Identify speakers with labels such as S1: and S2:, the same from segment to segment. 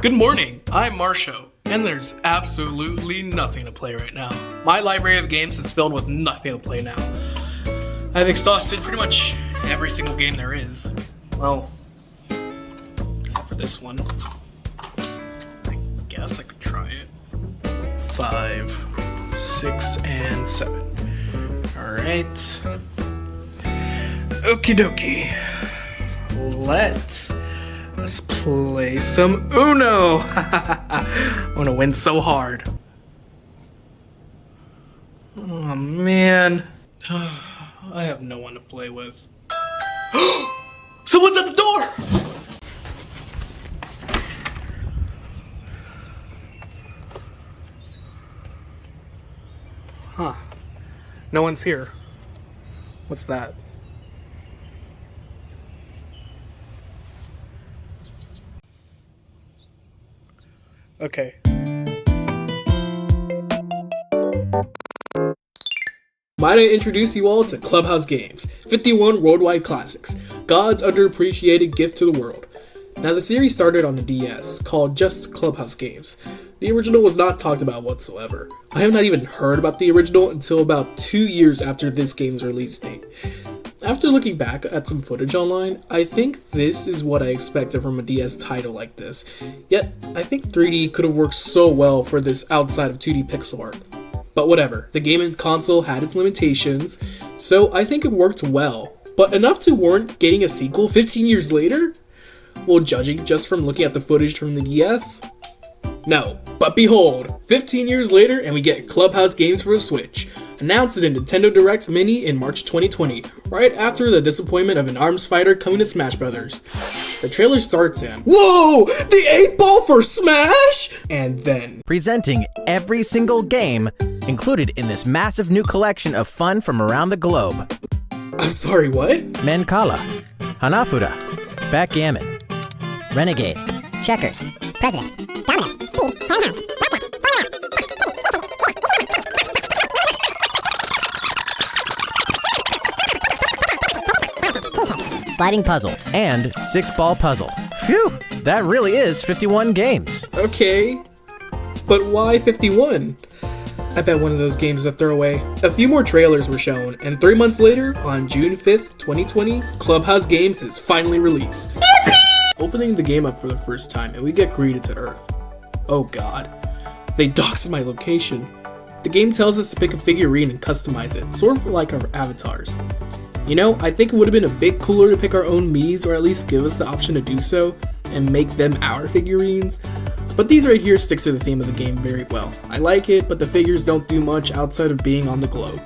S1: Good morning, I'm Marsho, and there's absolutely nothing to play right now. My library of games is filled with nothing to play now. I've exhausted pretty much every single game there is. Well, except for this one. I guess I could try it. 5, 6, and 7. Alright. Okie dokie. Let's play some Uno! I want to win so hard. Oh man. I have no one to play with. Someone's at the door! Huh. No one's here. What's that? Okay. Might I introduce you all to Clubhouse Games, 51 worldwide classics, God's underappreciated gift to the world. Now the series started on the DS, called just Clubhouse Games. The original was not talked about whatsoever. I have not even heard about the original until about 2 years after this game's release date. After looking back at some footage online, I think this is what I expected from a DS title like this. Yet, I think 3D could have worked so well for this outside of 2D pixel art. But whatever, the game and console had its limitations, so I think it worked well. But enough to warrant getting a sequel 15 years later? Well, judging just from looking at the footage from the DS? No, but behold, 15 years later and we get Clubhouse Games for the Switch, announced in Nintendo Direct Mini in March 2020, right after the disappointment of an ARMS fighter coming to Smash Brothers. The trailer starts in, whoa, the 8-ball for Smash? And then,
S2: presenting every single game included in this massive new collection of fun from around the globe.
S1: I'm sorry, what?
S2: Mancala, Hanafuda, Backgammon, Renegade,
S3: Checkers, President, Dominus, Speed, Handhouse,
S2: Sliding Puzzle, and 6-ball Puzzle. Phew, that really is 51 games.
S1: Okay, but why 51? I bet one of those games is a throwaway. A few more trailers were shown, and 3 months later, on June 5th, 2020, Clubhouse Games is finally released. Opening the game up for the first time, and we get greeted to Earth. Oh god. They doxed my location. The game tells us to pick a figurine and customize it, sort of like our avatars. You know, I think it would have been a bit cooler to pick our own Miis, or at least give us the option to do so, and make them our figurines. But these right here stick to the theme of the game very well. I like it, but the figures don't do much outside of being on the globe.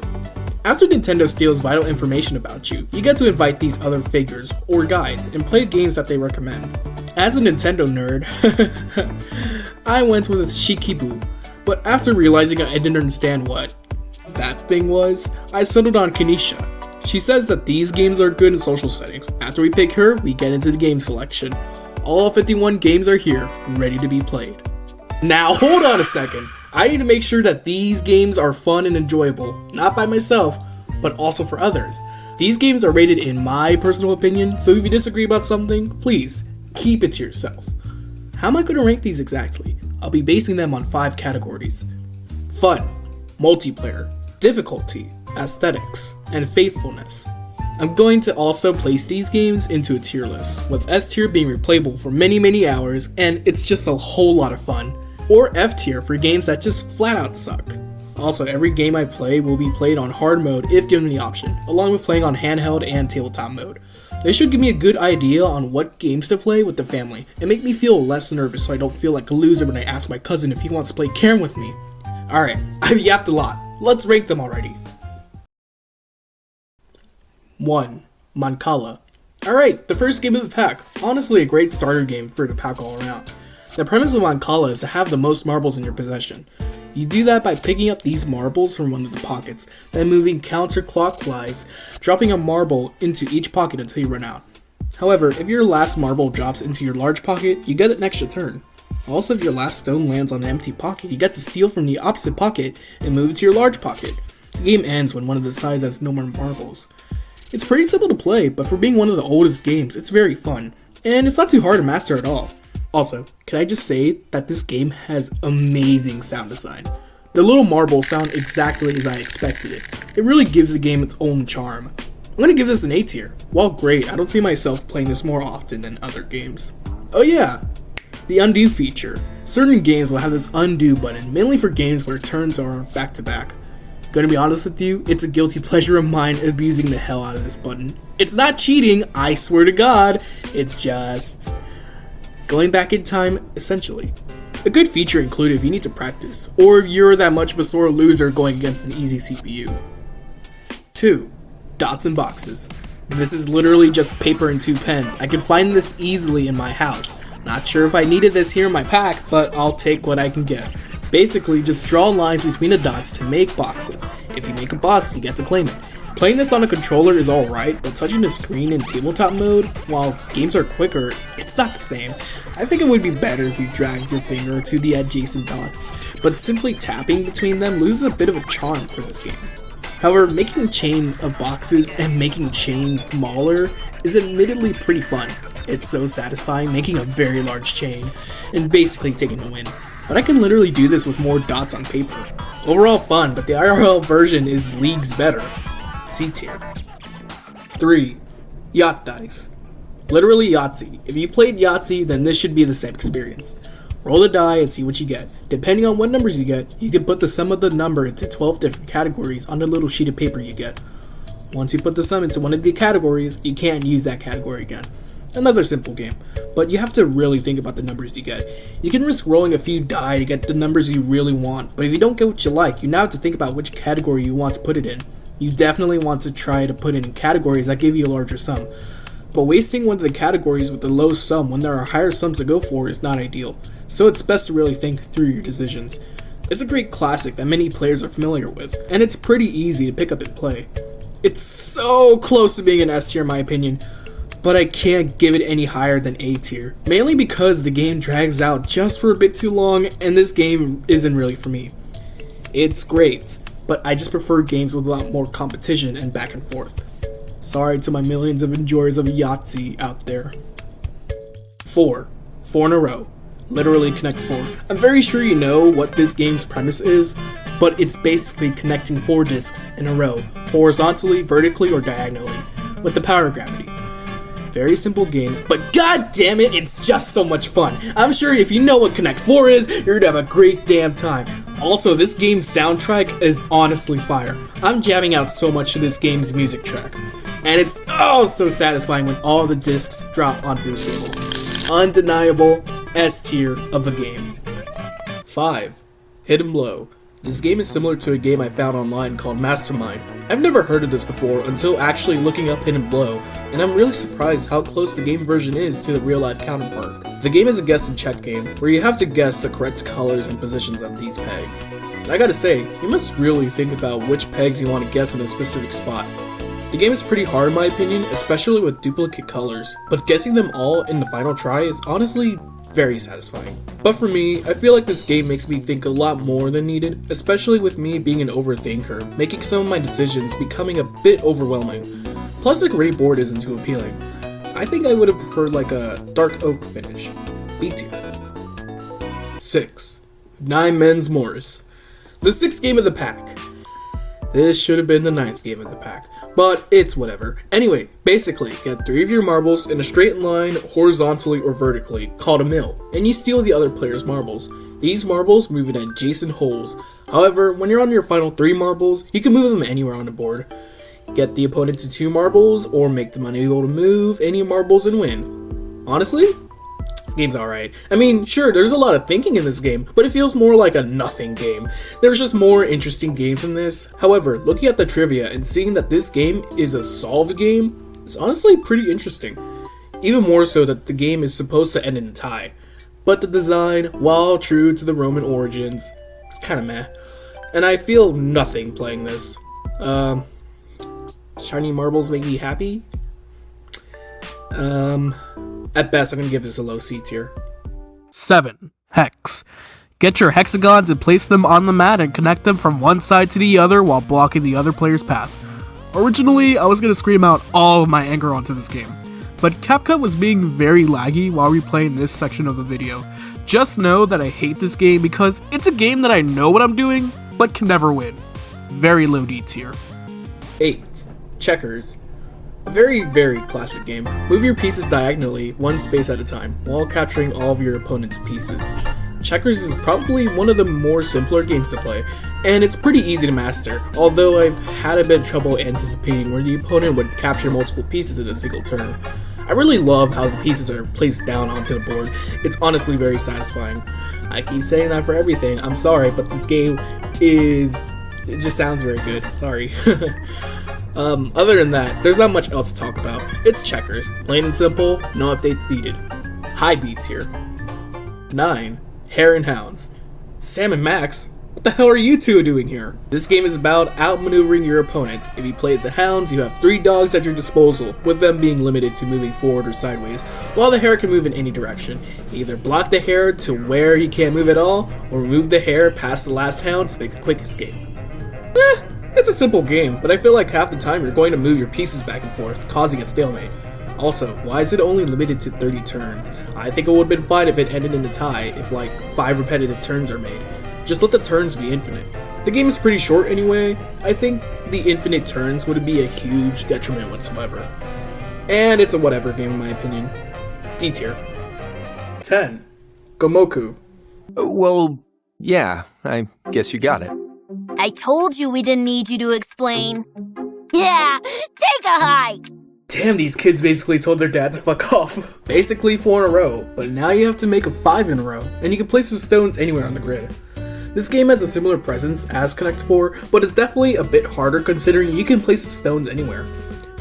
S1: After Nintendo steals vital information about you, you get to invite these other figures, or guides, and play games that they recommend. As a Nintendo nerd, I went with Shikibu, but after realizing I didn't understand what that thing was, I settled on Kanisha. She says that these games are good in social settings. After we pick her, we get into the game selection. All 51 games are here, ready to be played. Now hold on a second. I need to make sure that these games are fun and enjoyable, not by myself, but also for others. These games are rated in my personal opinion, so if you disagree about something, please, keep it to yourself. How am I going to rank these exactly? I'll be basing them on 5 categories. Fun, multiplayer, difficulty, aesthetics, and faithfulness. I'm going to also place these games into a tier list, with S tier being replayable for many hours, and it's just a whole lot of fun. Or F tier for games that just flat out suck. Also, every game I play will be played on hard mode if given the option, along with playing on handheld and tabletop mode. This should give me a good idea on what games to play with the family, and make me feel less nervous so I don't feel like a loser when I ask my cousin if he wants to play Karen with me. Alright, I've yapped a lot. Let's rank them already. 1. Mancala. Alright, the first game of the pack. Honestly a great starter game for the pack all around. The premise of Mancala is to have the most marbles in your possession. You do that by picking up these marbles from one of the pockets, then moving counterclockwise, dropping a marble into each pocket until you run out. However, if your last marble drops into your large pocket, you get an extra turn. Also, if your last stone lands on an empty pocket, you get to steal from the opposite pocket and move it to your large pocket. The game ends when one of the sides has no more marbles. It's pretty simple to play, but for being one of the oldest games, it's very fun, and it's not too hard to master at all. Also, can I just say that this game has amazing sound design? The little marbles sound exactly as I expected it. It really gives the game its own charm. I'm gonna give this an A tier. While great, I don't see myself playing this more often than other games. Oh yeah, the undo feature. Certain games will have this undo button, mainly for games where turns are back to back. Gonna be honest with you, it's a guilty pleasure of mine abusing the hell out of this button. It's not cheating, I swear to God, it's just going back in time, essentially. A good feature included if you need to practice, or if you're that much of a sore loser going against an easy CPU. 2. Dots and boxes. This is literally just paper and 2 pens. I can find this easily in my house. Not sure if I needed this here in my pack, but I'll take what I can get. Basically, just draw lines between the dots to make boxes. If you make a box, you get to claim it. Playing this on a controller is alright, but touching the screen in tabletop mode, while games are quicker, it's not the same. I think it would be better if you dragged your finger to the adjacent dots, but simply tapping between them loses a bit of a charm for this game. However, making a chain of boxes and making chains smaller is admittedly pretty fun. It's so satisfying making a very large chain and basically taking the win. But I can literally do this with more dots on paper. Overall fun, but the IRL version is leagues better. C tier. 3. Yacht dice. Literally Yahtzee. If you played Yahtzee, then this should be the same experience. Roll the die and see what you get. Depending on what numbers you get, you can put the sum of the number into 12 different categories on the little sheet of paper you get. Once you put the sum into one of the categories, you can't use that category again. Another simple game, but you have to really think about the numbers you get. You can risk rolling a few die to get the numbers you really want, but if you don't get what you like, you now have to think about which category you want to put it in. You definitely want to try to put it in categories that give you a larger sum. But wasting one of the categories with the low sum when there are higher sums to go for is not ideal, so it's best to really think through your decisions. It's a great classic that many players are familiar with, and it's pretty easy to pick up and play. It's so close to being an S tier in my opinion, but I can't give it any higher than A tier, mainly because the game drags out just for a bit too long and this game isn't really for me. It's great, but I just prefer games with a lot more competition and back and forth. Sorry to my millions of enjoyers of Yahtzee out there. 4. 4 in a row. Literally connect 4. I'm very sure you know what this game's premise is, but it's basically connecting 4 discs in a row, horizontally, vertically, or diagonally, with the power of gravity. Very simple game, but god damn it, it's just so much fun. I'm sure if you know what Connect 4 is, you're gonna have a great damn time. Also, this game's soundtrack is honestly fire. I'm jamming out so much to this game's music track. And it's so satisfying when all the discs drop onto the table. Undeniable S tier of a game. 5. Hidden Blow. This game is similar to a game I found online called Mastermind. I've never heard of this before until actually looking up Hidden Blow, and I'm really surprised how close the game version is to the real-life counterpart. The game is a guess and check game, where you have to guess the correct colors and positions of these pegs. And I gotta say, you must really think about which pegs you want to guess in a specific spot. The game is pretty hard in my opinion, especially with duplicate colors, but guessing them all in the final try is honestly very satisfying. But for me, I feel like this game makes me think a lot more than needed, especially with me being an overthinker, making some of my decisions becoming a bit overwhelming. Plus the gray board isn't too appealing. I think I would have preferred like a dark oak finish. B tier. 6. 9 Men's Morris. The 6th game of the pack. This should have been the 9th game of the pack, but it's whatever. Anyway, basically, get 3 of your marbles in a straight line, horizontally or vertically, called a mill, and you steal the other player's marbles. These marbles move in adjacent holes. However, when you're on your final 3 marbles, you can move them anywhere on the board. Get the opponent to 2 marbles, or make them unable to move any marbles and win. Honestly, this game's alright. I mean, sure, there's a lot of thinking in this game, but it feels more like a nothing game. There's just more interesting games in this. However, looking at the trivia and seeing that this game is a solved game is honestly pretty interesting. Even more so that the game is supposed to end in a tie. But the design, while true to the Roman origins, it's kinda meh. And I feel nothing playing this. Shiny marbles make me happy? At best, I'm gonna give this a low C tier.
S4: 7. Hex. Get your hexagons and place them on the mat and connect them from one side to the other while blocking the other player's path. Originally, I was gonna scream out all of my anger onto this game, but CapCut was being very laggy while replaying this section of the video. Just know that I hate this game because it's a game that I know what I'm doing, but can never win. Very low D tier.
S1: 8. Checkers. A very, very classic game. Move your pieces diagonally, one space at a time, while capturing all of your opponent's pieces. Checkers is probably one of the more simpler games to play, and it's pretty easy to master, although I've had a bit of trouble anticipating where the opponent would capture multiple pieces in a single turn. I really love how the pieces are placed down onto the board. It's honestly very satisfying. I keep saying that for everything, I'm sorry, but this game it just sounds very good, sorry. Other than that, there's not much else to talk about. It's Checkers, plain and simple, no updates needed. High B tier. 9. Hare and Hounds. Sam and Max? What the hell are you two doing here? This game is about outmaneuvering your opponent. If you play as the Hounds, you have 3 dogs at your disposal, with them being limited to moving forward or sideways, while the Hare can move in any direction. Either block the Hare to where he can't move at all, or move the Hare past the last Hound to make a quick escape. It's a simple game, but I feel like half the time you're going to move your pieces back and forth, causing a stalemate. Also, why is it only limited to 30 turns? I think it would have been fine if it ended in a tie, if like 5 repetitive turns are made. Just let the turns be infinite. The game is pretty short anyway. I think the infinite turns would be a huge detriment whatsoever. And it's a whatever game in my opinion. D tier. 10. Gomoku.
S5: Well, yeah, I guess you got it.
S6: I told you we didn't need you to explain. Yeah, take a hike!
S1: Damn, these kids basically told their dad to fuck off. Basically 4 in a row, but now you have to make a 5 in a row, and you can place the stones anywhere on the grid. This game has a similar presence as Connect 4, but it's definitely a bit harder considering you can place the stones anywhere.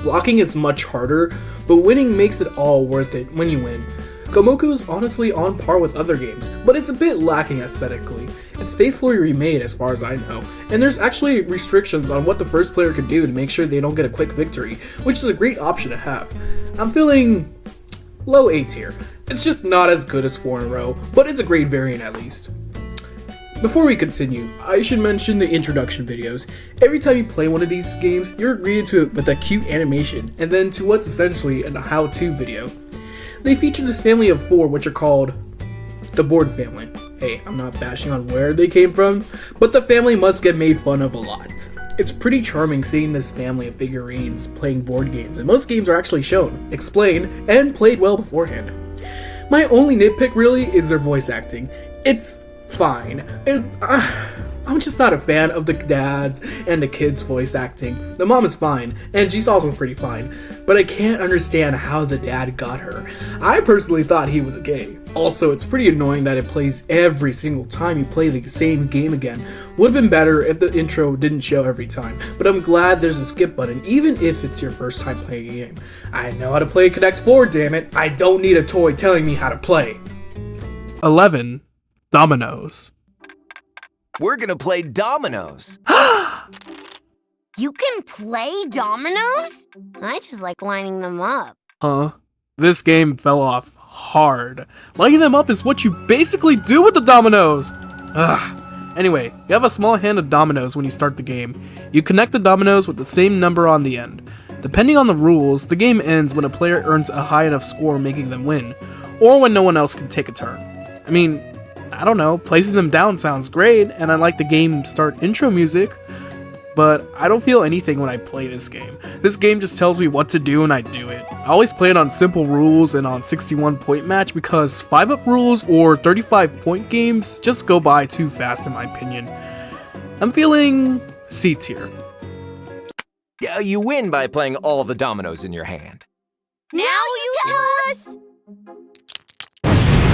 S1: Blocking is much harder, but winning makes it all worth it when you win. Gomoku is honestly on par with other games, but it's a bit lacking aesthetically. It's faithfully remade as far as I know, and there's actually restrictions on what the first player can do to make sure they don't get a quick victory, which is a great option to have. I'm feeling low A tier. It's just not as good as 4 in a row, but it's a great variant at least. Before we continue, I should mention the introduction videos. Every time you play one of these games, you're greeted to it with a cute animation, and then to what's essentially a how-to video. They feature this family of 4 which are called the Board Family. Hey, I'm not bashing on where they came from, but the family must get made fun of a lot. It's pretty charming seeing this family of figurines playing board games, and most games are actually shown, explained, and played well beforehand. My only nitpick really is their voice acting. It's fine. I'm just not a fan of the dad's and the kids' voice acting. The mom is fine, and she's also pretty fine, but I can't understand how the dad got her. I personally thought he was gay. Also, it's pretty annoying that it plays every single time you play the same game again. Would have been better if the intro didn't show every time, but I'm glad there's a skip button even if it's your first time playing a game. I know how to play Connect 4, damn it. I don't need a toy telling me how to play.
S4: 11. Dominoes.
S5: We're gonna play dominoes.
S6: You can play dominoes? I just like lining them up.
S4: Huh? This game fell off hard. Lining them up is what you basically do with the dominoes! Ugh. Anyway, you have a small hand of dominoes when you start the game. You connect the dominoes with the same number on the end. Depending on the rules, the game ends when a player earns a high enough score making them win, or when no one else can take a turn. I mean, I don't know, placing them down sounds great, and I like the game start intro music, but I don't feel anything when I play this game. This game just tells me what to do and I do it. I always play it on simple rules and on 61 point match because 5-up rules or 35 point games just go by too fast in my opinion. I'm feeling C tier.
S5: Yeah, you win by playing all of the dominoes in your hand.
S6: Now you tell us!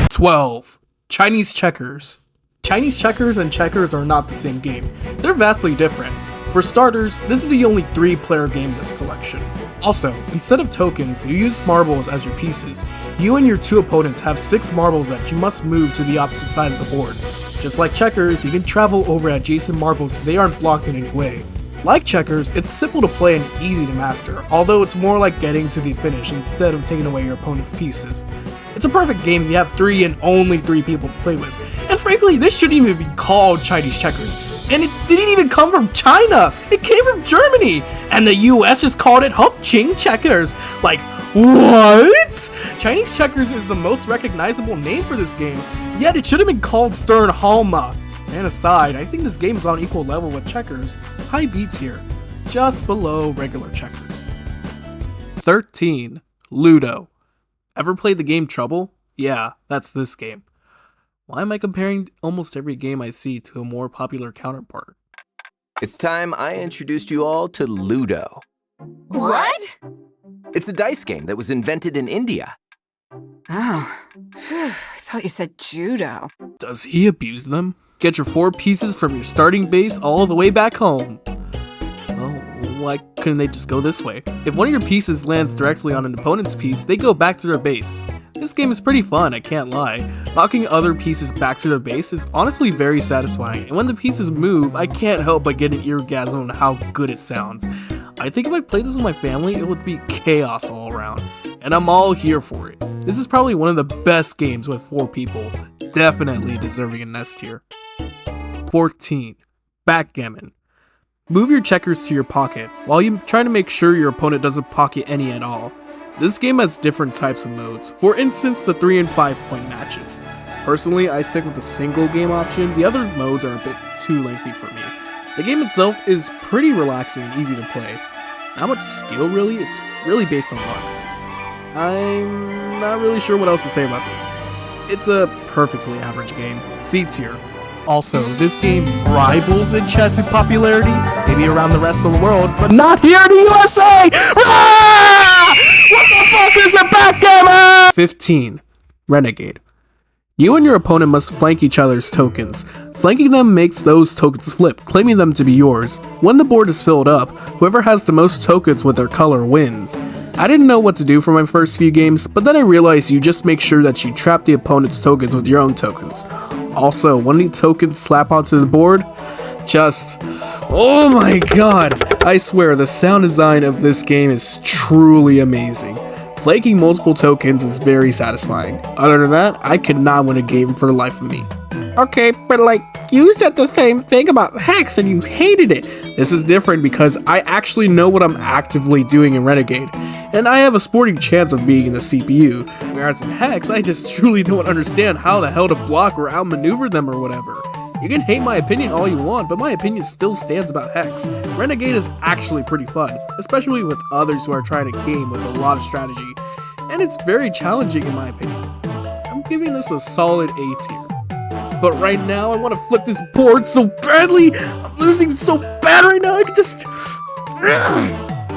S4: 12. Chinese checkers. Chinese checkers and checkers are not the same game. They're vastly different. For starters, this is the only 3-player game in this collection. Also, instead of tokens, you use marbles as your pieces. You and your 2 opponents have 6 marbles that you must move to the opposite side of the board. Just like checkers, you can travel over adjacent marbles if they aren't blocked in any way. Like checkers, it's simple to play and easy to master, although it's more like getting to the finish instead of taking away your opponent's pieces. It's a perfect game if you have 3 and only 3 people to play with, and And frankly, this shouldn't even be called Chinese checkers. And it didn't even come from China. It came from Germany. And the US just called it Hokching checkers. Like, what? Chinese checkers is the most recognizable name for this game, yet it should have been called Sternhalma. And aside, I think this game is on equal level with checkers. High B tier, just below regular checkers. 13. Ludo. Ever played the game Trouble? Yeah, that's this game. Why am I comparing almost every game I see to a more popular counterpart?
S5: It's time I introduced you all to Ludo.
S6: What?
S5: It's a dice game that was invented in India.
S7: Oh, I thought you said judo.
S4: Does he abuse them? Get your 4 pieces from your starting base all the way back home. Well, why couldn't they just go this way? If one of your pieces lands directly on an opponent's piece, they go back to their base. This game is pretty fun, I can't lie. Knocking other pieces back to their base is honestly very satisfying, and when the pieces move, I can't help but get an eargasm on how good it sounds. I think if I played this with my family, it would be chaos all around, and I'm all here for it. This is probably one of the best games with 4 people, definitely deserving an S tier. 14. Backgammon. Move your checkers to your pocket, while you try to make sure your opponent doesn't pocket any at all. This game has different types of modes, for instance the 3 and 5 point matches. Personally, I stick with the single game option, the other modes are a bit too lengthy for me. The game itself is pretty relaxing and easy to play. Not much skill really, it's really based on luck. I'm not really sure what else to say about this. It's a perfectly average game, C tier. Also, this game rivals in chess in popularity, maybe around the rest of the world, but not here in the USA! Ah! What the fuck is a backgammon? 15. Renegade. You and your opponent must flank each other's tokens. Flanking them makes those tokens flip, claiming them to be yours. When the board is filled up, whoever has the most tokens with their color wins. I didn't know what to do for my first few games, but then I realized you just make sure that you trap the opponent's tokens with your own tokens. Also, when the tokens slap onto the board, oh my god! I swear, the sound design of this game is truly amazing. Flanking multiple tokens is very satisfying. Other than that, I could not win a game for the life of me. Okay, but like, you said the same thing about Hex and you hated it. This is different because I actually know what I'm actively doing in Renegade, and I have a sporting chance of being in the CPU, whereas in Hex, I just truly don't understand how the hell to block or outmaneuver them or whatever. You can hate my opinion all you want, but my opinion still stands about Hex. Renegade is actually pretty fun, especially with others who are trying to game with a lot of strategy, and it's very challenging in my opinion. I'm giving this a solid A tier. But right now, I want to flip this board so badly! I'm losing so bad right now, I could just...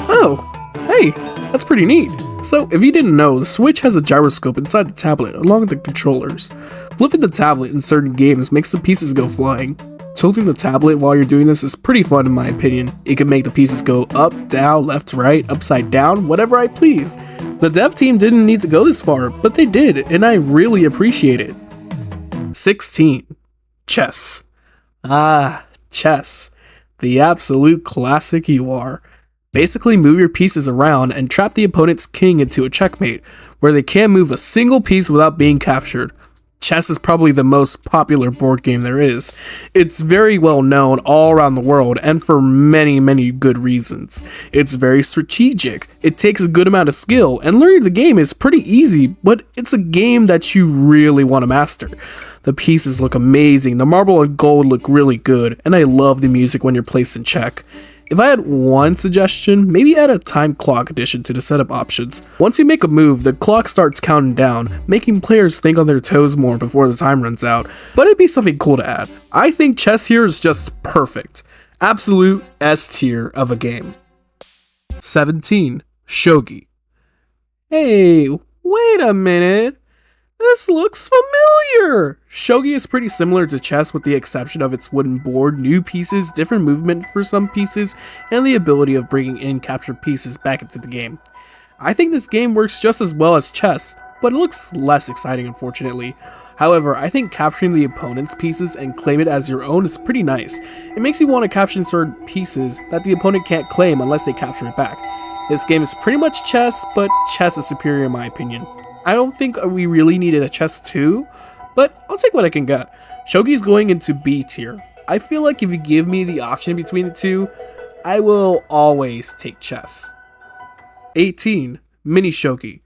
S4: Oh, hey, that's pretty neat. So, if you didn't know, the Switch has a gyroscope inside the tablet along with the controllers. Flipping the tablet in certain games makes the pieces go flying. Tilting the tablet while you're doing this is pretty fun in my opinion. It can make the pieces go up, down, left, right, upside down, whatever I please. The dev team didn't need to go this far, but they did, and I really appreciate it. 16. Chess. Ah, chess. The absolute classic you are. Basically move your pieces around and trap the opponent's king into a checkmate, where they can't move a single piece without being captured. Chess is probably the most popular board game there is. It's very well known all around the world and for many good reasons. It's very strategic, it takes a good amount of skill, and learning the game is pretty easy, but it's a game that you really want to master. The pieces look amazing, the marble and gold look really good, and I love the music when you're placed in check. If I had one suggestion, maybe add a time clock addition to the setup options. Once you make a move, the clock starts counting down, making players think on their toes more before the time runs out, but it'd be something cool to add. I think chess here is just perfect. Absolute S tier of a game. 17. Shogi. Hey, wait a minute. This looks familiar! Shogi is pretty similar to chess with the exception of its wooden board, new pieces, different movement for some pieces, and the ability of bringing in captured pieces back into the game. I think this game works just as well as chess, but it looks less exciting unfortunately. However, I think capturing the opponent's pieces and claim it as your own is pretty nice. It makes you want to capture certain pieces that the opponent can't claim unless they capture it back. This game is pretty much chess, but chess is superior in my opinion. I don't think we really needed a chess 2, but I'll take what I can get. Shogi's going into B tier. I feel like if you give me the option between the two, I will always take chess. 18. Mini Shogi.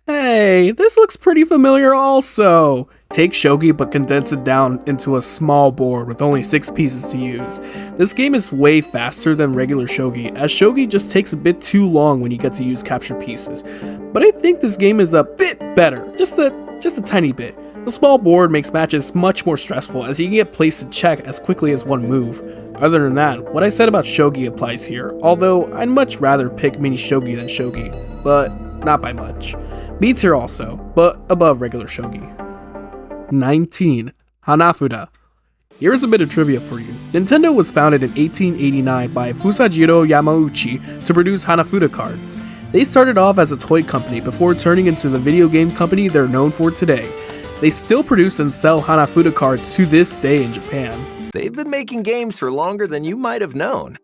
S4: Hey, this looks pretty familiar also. Take Shogi but condense it down into a small board with only 6 pieces to use. This game is way faster than regular Shogi, as Shogi just takes a bit too long when you get to use captured pieces. But I think this game is a bit better, just a tiny bit. The small board makes matches much more stressful as you can get placed to check as quickly as one move. Other than that, what I said about Shogi applies here, although I'd much rather pick Mini Shogi than Shogi, but not by much. B tier also, but above regular Shogi. 19. Hanafuda. Here's a bit of trivia for you. Nintendo was founded in 1889 by Fusajiro Yamauchi to produce Hanafuda cards. They started off as a toy company before turning into the video game company they're known for today. They still produce and sell Hanafuda cards to this day in Japan.
S5: They've been making games for longer than you might have known.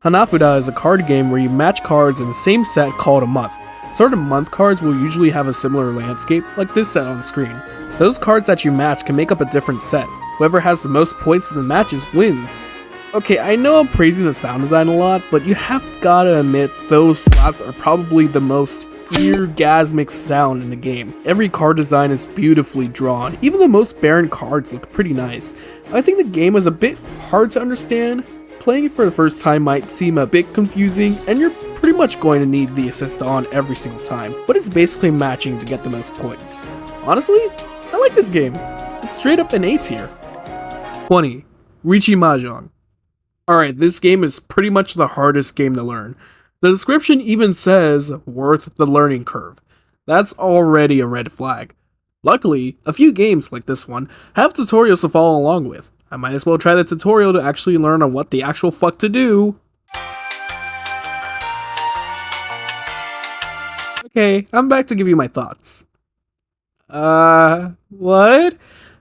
S4: Hanafuda is a card game where you match cards in the same set called a month. Certain month cards will usually have a similar landscape, like this set on the screen. Those cards that you match can make up a different set. Whoever has the most points from the matches wins. Okay, I know I'm praising the sound design a lot, but you have gotta admit those slaps are probably the most eargasmic sound in the game. Every card design is beautifully drawn. Even the most barren cards look pretty nice. I think the game is a bit hard to understand. Playing it for the first time might seem a bit confusing, and you're pretty much going to need the assist on every single time, but it's basically matching to get the most points. Honestly, I like this game. It's straight up an A tier. 20. Riichi Mahjong. Alright, this game is pretty much the hardest game to learn. The description even says, worth the learning curve. That's already a red flag. Luckily, a few games like this one have tutorials to follow along with. I might as well try the tutorial to actually learn on what the actual fuck to do. Okay, I'm back to give you my thoughts. What?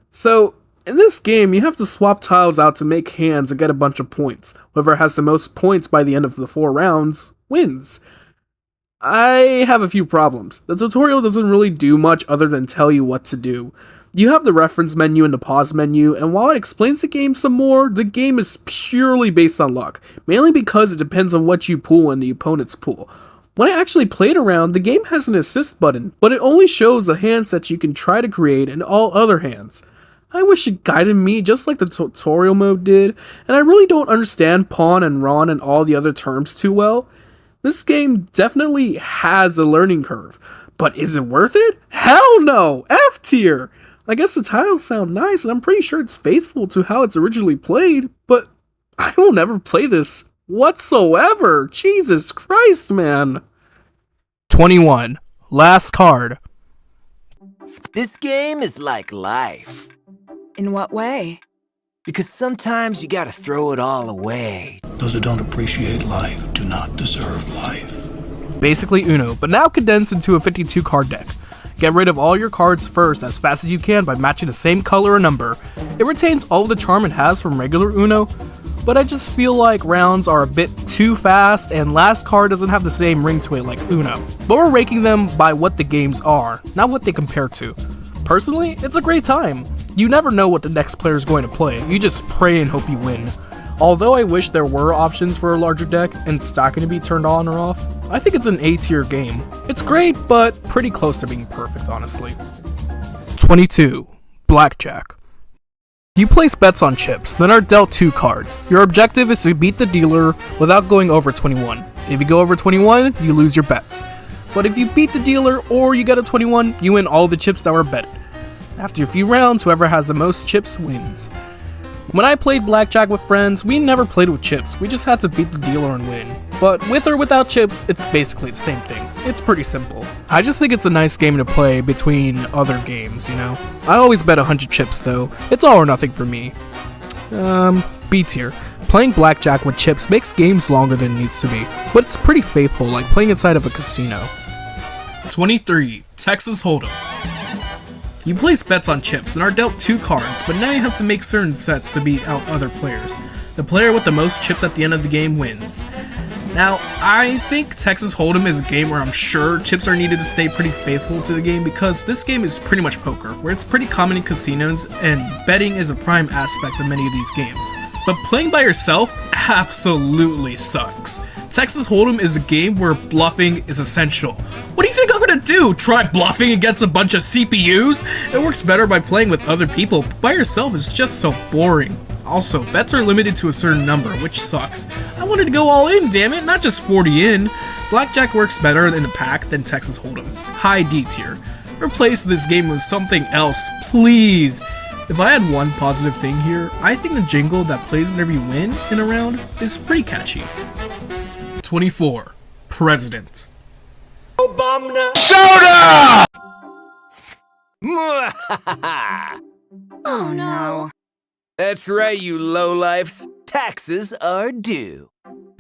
S4: So, in this game, you have to swap tiles out to make hands and get a bunch of points. Whoever has the most points by the end of the 4 rounds wins. I have a few problems. The tutorial doesn't really do much other than tell you what to do. You have the reference menu and the pause menu, and while it explains the game some more, the game is purely based on luck, mainly because it depends on what you pull and the opponent's pull. When I actually played around, the game has an assist button, but it only shows the hands that you can try to create and all other hands. I wish it guided me just like the tutorial mode did, and I really don't understand pawn and ron and all the other terms too well. This game definitely has a learning curve, but is it worth it? Hell no! F tier! I guess the tiles sound nice, and I'm pretty sure it's faithful to how it's originally played, but I will never play this whatsoever. Jesus Christ, man. 21. Last card.
S5: This game is like life.
S7: In what way?
S5: Because sometimes you gotta throw it all away.
S8: Those who don't appreciate life do not deserve life.
S4: Basically Uno, but now condensed into a 52 card deck. Get rid of all your cards first as fast as you can by matching the same color or number. It retains all of the charm it has from regular Uno, but I just feel like rounds are a bit too fast and last card doesn't have the same ring to it like Uno. But we're ranking them by what the games are, not what they compare to. Personally, it's a great time. You never know what the next player is going to play, you just pray and hope you win. Although I wish there were options for a larger deck and stacking to be turned on or off, I think it's an A tier game. It's great, but pretty close to being perfect, honestly. 22. Blackjack. You place bets on chips, then are dealt 2 cards. Your objective is to beat the dealer without going over 21. If you go over 21, you lose your bets. But if you beat the dealer or you get a 21, you win all the chips that were betted. After a few rounds, whoever has the most chips wins. When I played blackjack with friends, we never played with chips, we just had to beat the dealer and win. But with or without chips, it's basically the same thing. It's pretty simple. I just think it's a nice game to play between other games, you know? I always bet 100 chips though, it's all or nothing for me. B tier. Playing blackjack with chips makes games longer than it needs to be, but it's pretty faithful, like playing inside of a casino. 23. Texas Hold'em. You place bets on chips and are dealt 2 cards, but now you have to make certain sets to beat out other players. The player with the most chips at the end of the game wins.
S1: Now, I think Texas Hold'em is a game where I'm sure chips are needed to stay pretty faithful to the game because this game is pretty much poker, where it's pretty common in casinos and betting is a prime aspect of many of these games. But playing by yourself absolutely sucks. Texas Hold'em is a game where bluffing is essential. What do you think I'm gonna do? Try bluffing against a bunch of CPUs? It works better by playing with other people, but by yourself is just so boring. Also, bets are limited to a certain number, which sucks. I wanted to go all in, damn it, not just 40 in. Blackjack works better in a pack than Texas Hold'em. High D tier. Replace this game with something else, please. If I had one positive thing here, I think the jingle that plays whenever you win in a round is pretty catchy. 24. President.
S5: Soda!
S7: Oh no.
S5: That's right, you lowlifes. Taxes are due.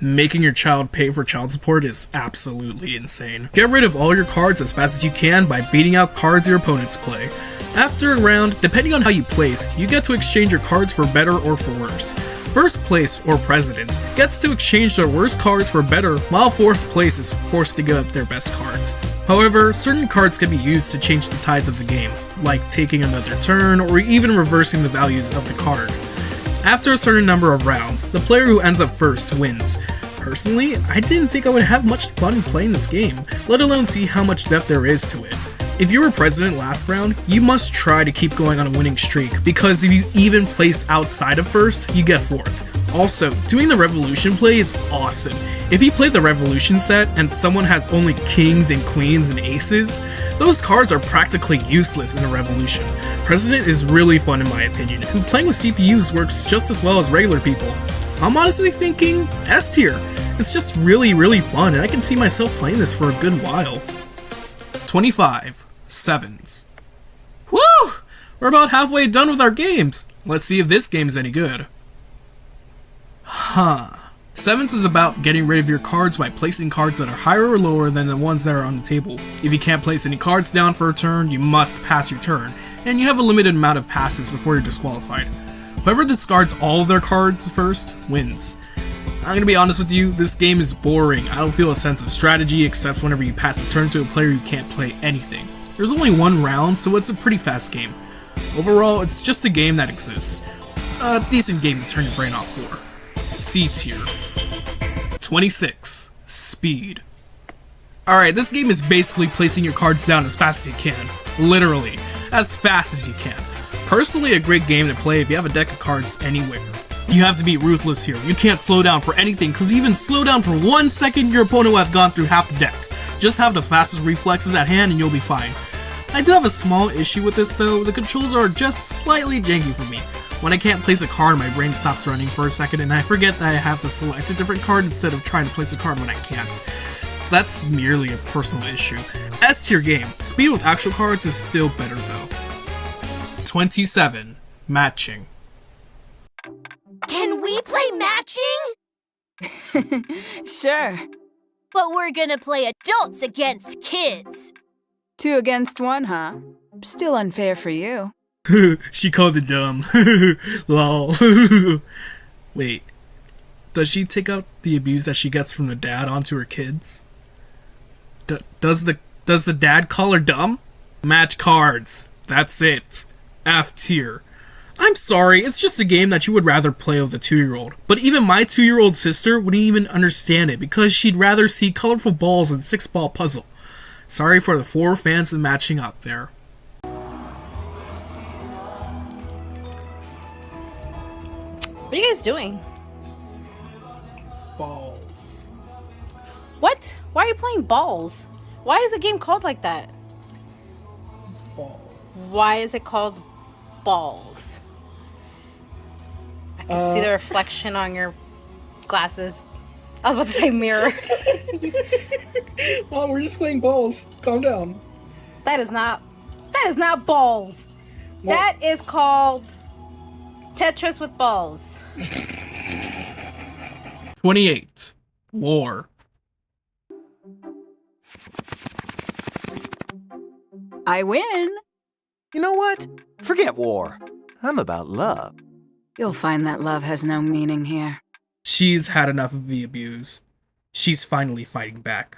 S1: Making your child pay for child support is absolutely insane. Get rid of all your cards as fast as you can by beating out cards your opponents play. After a round, depending on how you placed, you get to exchange your cards for better or for worse. First place, or president, gets to exchange their worst cards for better, while fourth place is forced to give up their best cards. However, certain cards can be used to change the tides of the game, like taking another turn or even reversing the values of the card. After a certain number of rounds, the player who ends up first wins. Personally, I didn't think I would have much fun playing this game, let alone see how much depth there is to it. If you were president last round, you must try to keep going on a winning streak, because if you even place outside of first, you get fourth. Also, doing the revolution play is awesome. If you play the revolution set and someone has only kings and queens and aces, those cards are practically useless in a revolution. President is really fun in my opinion, and playing with CPUs works just as well as regular people. I'm honestly thinking S tier. It's just really fun, and I can see myself playing this for a good while. 25. Sevens. Woo! We're about halfway done with our games. Let's see if this game's any good. Sevens is about getting rid of your cards by placing cards that are higher or lower than the ones that are on the table. If you can't place any cards down for a turn, you must pass your turn, and you have a limited amount of passes before you're disqualified. Whoever discards all of their cards first wins. I'm gonna be honest with you, this game is boring. I don't feel a sense of strategy except whenever you pass a turn to a player who can't play anything. There's only one round, so it's a pretty fast game. Overall, it's just a game that exists. A decent game to turn your brain off for. C tier. 26. Speed. Alright, this game is basically placing your cards down as fast as you can. Literally, as fast as you can. Personally, a great game to play if you have a deck of cards anywhere. You have to be ruthless here. You can't slow down for anything, because even slow down for 1 second, your opponent will have gone through half the deck. Just have the fastest reflexes at hand and you'll be fine. I do have a small issue with this though, the controls are just slightly janky for me. When I can't place a card, my brain stops running for a second and I forget that I have to select a different card instead of trying to place a card when I can't. That's merely a personal issue. S tier game. Speed with actual cards is still better though. 27. Matching.
S6: Can we play matching?
S7: Sure.
S6: But we're gonna play adults against kids.
S7: 2 against 1, huh? Still unfair for you.
S1: She called it dumb. Lol. Wait. Does she take out the abuse that she gets from the dad onto her kids? Does the dad call her dumb? Match cards. That's it. F tier. I'm sorry, it's just a game that you would rather play with a 2-year-old. But even my 2-year-old sister wouldn't even understand it because she'd rather see colorful balls and 6-ball puzzle. Sorry for the 4 fans of matching out there.
S9: What are you guys doing?
S1: Balls.
S9: What? Why are you playing balls? Why is the game called like that?
S1: Balls.
S9: Why is it called balls? I can see the reflection on your glasses. I was about to say mirror.
S1: Mom, we're just playing balls. Calm down.
S9: That is not balls.
S1: What?
S9: That is called Tetris with balls.
S1: 28. War.
S7: I win.
S5: You know what? Forget war. I'm about love.
S7: You'll find that love has no meaning here.
S1: She's had enough of the abuse. She's finally fighting back.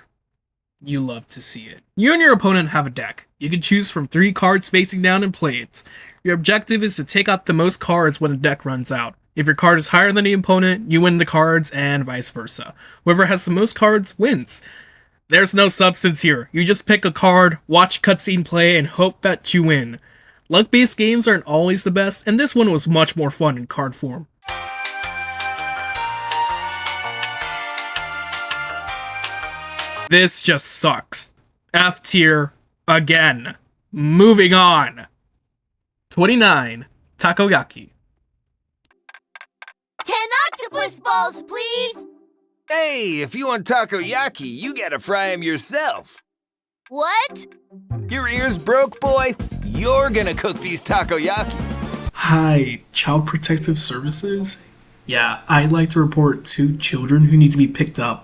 S1: You love to see it. You and your opponent have a deck. You can choose from 3 cards facing down and play it. Your objective is to take out the most cards when a deck runs out. If your card is higher than the opponent, you win the cards, and vice versa. Whoever has the most cards wins. There's no substance here. You just pick a card, watch cutscene play, and hope that you win. Luck-based games aren't always the best, and this one was much more fun in card form. This just sucks. F tier again. Moving on. 29. Takoyaki.
S6: 10 octopus balls, please!
S5: Hey, if you want takoyaki, you gotta fry 'em yourself.
S6: What?
S5: Your ears broke, boy? You're gonna cook these takoyaki.
S1: Hi, Child Protective Services? Yeah, I'd like to report 2 children who need to be picked up.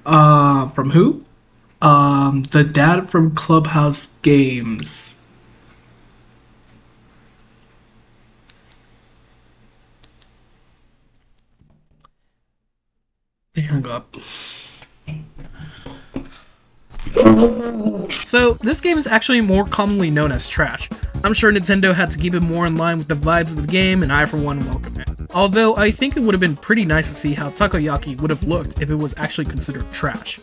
S1: From who? The dad from Clubhouse Games. They hung up. So, this game is actually more commonly known as trash. I'm sure Nintendo had to keep it more in line with the vibes of the game, and I for one welcome it. Although, I think it would have been pretty nice to see how Takoyaki would have looked if it was actually considered trash.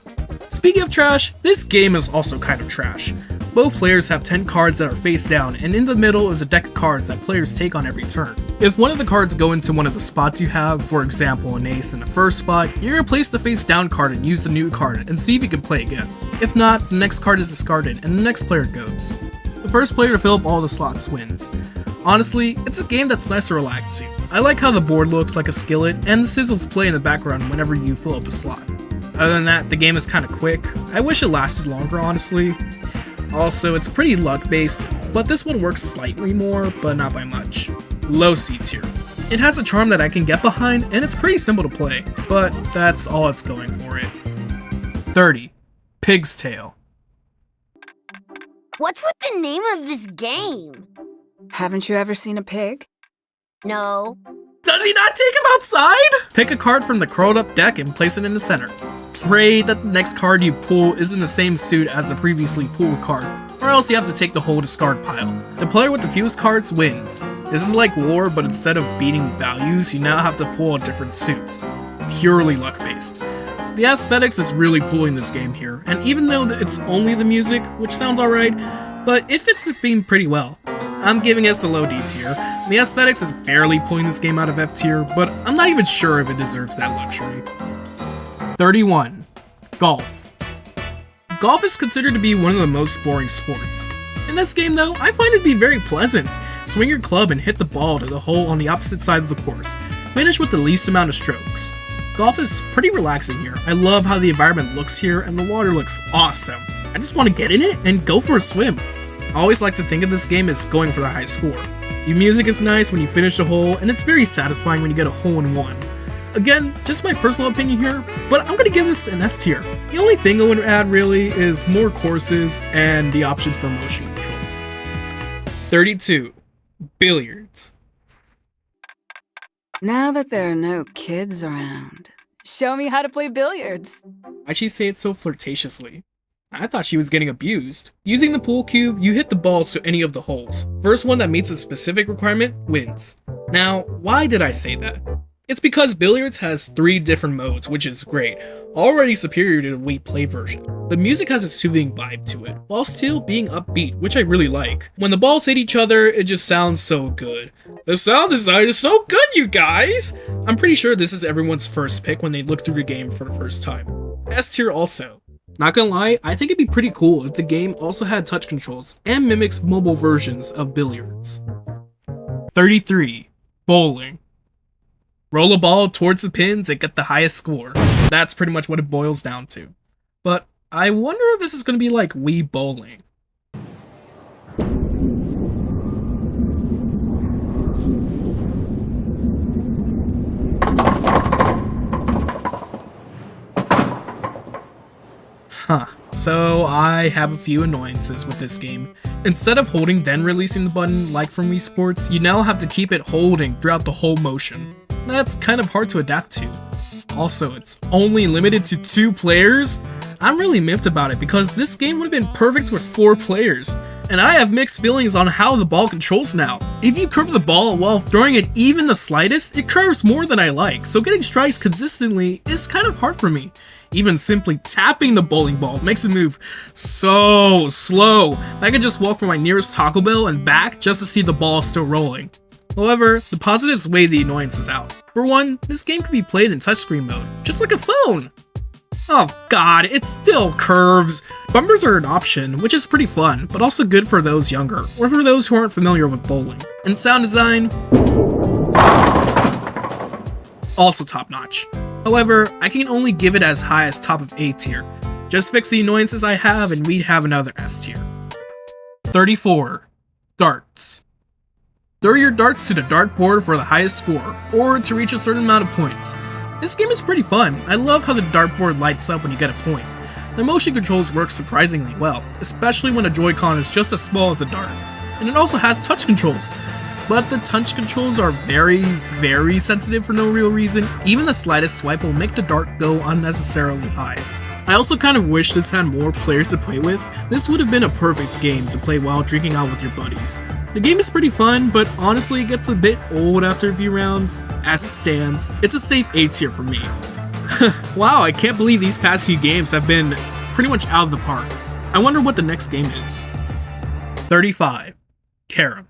S1: Speaking of trash, this game is also kind of trash. Both players have 10 cards that are face down, and in the middle is a deck of cards that players take on every turn. If one of the cards go into one of the spots you have, for example an ace in the first spot, you're gonna place the face down card and use the new card and see if you can play again. If not, the next card is discarded and the next player goes. The first player to fill up all the slots wins. Honestly, it's a game that's nice to relax to. I like how the board looks like a skillet and the sizzles play in the background whenever you fill up a slot. Other than that, the game is kinda quick. I wish it lasted longer, honestly. Also, it's pretty luck-based, but this one works slightly more, but not by much. Low C tier. It has a charm that I can get behind, and it's pretty simple to play, but that's all it's going for it. 30. Pig's Tail.
S6: What's with the name of this game?
S7: Haven't you ever seen a pig?
S6: No.
S1: Does he not take him outside? Pick a card from the curled up deck and place it in the center. Pray that the next card you pull is in the same suit as the previously pulled card, or else you have to take the whole discard pile. The player with the fewest cards wins. This is like War, but instead of beating values, you now have to pull a different suit. Purely luck based. The aesthetics is really pulling this game here, and even though it's only the music, which sounds alright, but it fits the theme pretty well. I'm giving us the low D tier. The aesthetics is barely pulling this game out of F tier, but I'm not even sure if it deserves that luxury. 31. Golf. Golf is considered to be one of the most boring sports. In this game though, I find it to be very pleasant. Swing your club and hit the ball to the hole on the opposite side of the course. Finish with the least amount of strokes. Golf is pretty relaxing here. I love how the environment looks here and the water looks awesome. I just want to get in it and go for a swim. I always like to think of this game as going for the high score. Your music is nice when you finish a hole, and it's very satisfying when you get a hole-in-one. Again, just my personal opinion here, but I'm gonna give this an S tier. The only thing I would add really is more courses and the option for motion controls. 32. Billiards.
S7: Now that there are no kids around, show me how to play billiards.
S1: Why'd she say it so flirtatiously? I thought she was getting abused. Using the pool cube, you hit the balls to any of the holes. First one that meets a specific requirement wins. Now, why did I say that? It's because billiards has 3 different modes, which is great, already superior to the Wii Play version. The music has a soothing vibe to it, while still being upbeat, which I really like. When the balls hit each other, it just sounds so good. The sound design is so good, you guys! I'm pretty sure this is everyone's first pick when they look through the game for the first time. S tier also. Not gonna lie, I think it'd be pretty cool if the game also had touch controls and mimics mobile versions of billiards. 33. Bowling. Roll a ball towards the pins and get the highest score. That's pretty much what it boils down to. But I wonder if this is gonna be like Wii Bowling. Huh. So I have a few annoyances with this game. Instead of holding then releasing the button like from Wii Sports, you now have to keep it holding throughout the whole motion. That's kind of hard to adapt to. Also, it's only limited to 2 players? I'm really miffed about it because this game would have been perfect with 4 players. And I have mixed feelings on how the ball controls now. If you curve the ball while throwing it even the slightest, it curves more than I like, so getting strikes consistently is kind of hard for me. Even simply tapping the bowling ball makes it move so slow. I could just walk from my nearest Taco Bell and back just to see the ball still rolling. However, the positives weigh the annoyances out. For one, this game can be played in touchscreen mode, just like a phone. Oh god, it still curves. Bumpers are an option, which is pretty fun, but also good for those younger, or for those who aren't familiar with bowling. And sound design, also top notch. However, I can only give it as high as top of A tier. Just fix the annoyances I have and we'd have another S tier. 34. Darts. Throw your darts to the dartboard for the highest score, or to reach a certain amount of points. This game is pretty fun. I love how the dartboard lights up when you get a point. The motion controls work surprisingly well, especially when a Joy-Con is just as small as a dart. And it also has touch controls. But the touch controls are very sensitive for no real reason. Even the slightest swipe will make the dart go unnecessarily high. I also kind of wish this had more players to play with. This would have been a perfect game to play while drinking out with your buddies. The game is pretty fun, but honestly it gets a bit old after a few rounds. As it stands, it's a safe A tier for me. Wow, I can't believe these past few games have been pretty much out of the park. I wonder what the next game is. 35. Carom.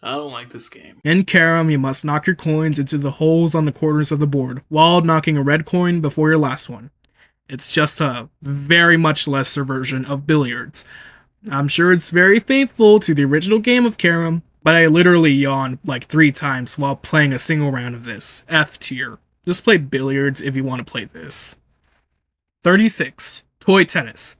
S4: I don't like this game.
S1: In Carom, you must knock your coins into the holes on the corners of the board, while knocking a red coin before your last one. It's just a very much lesser version of billiards. I'm sure it's very faithful to the original game of Carom, but I literally yawned like 3 times while playing a single round of this. F tier. Just play billiards if you want to play this. 36. Toy tennis.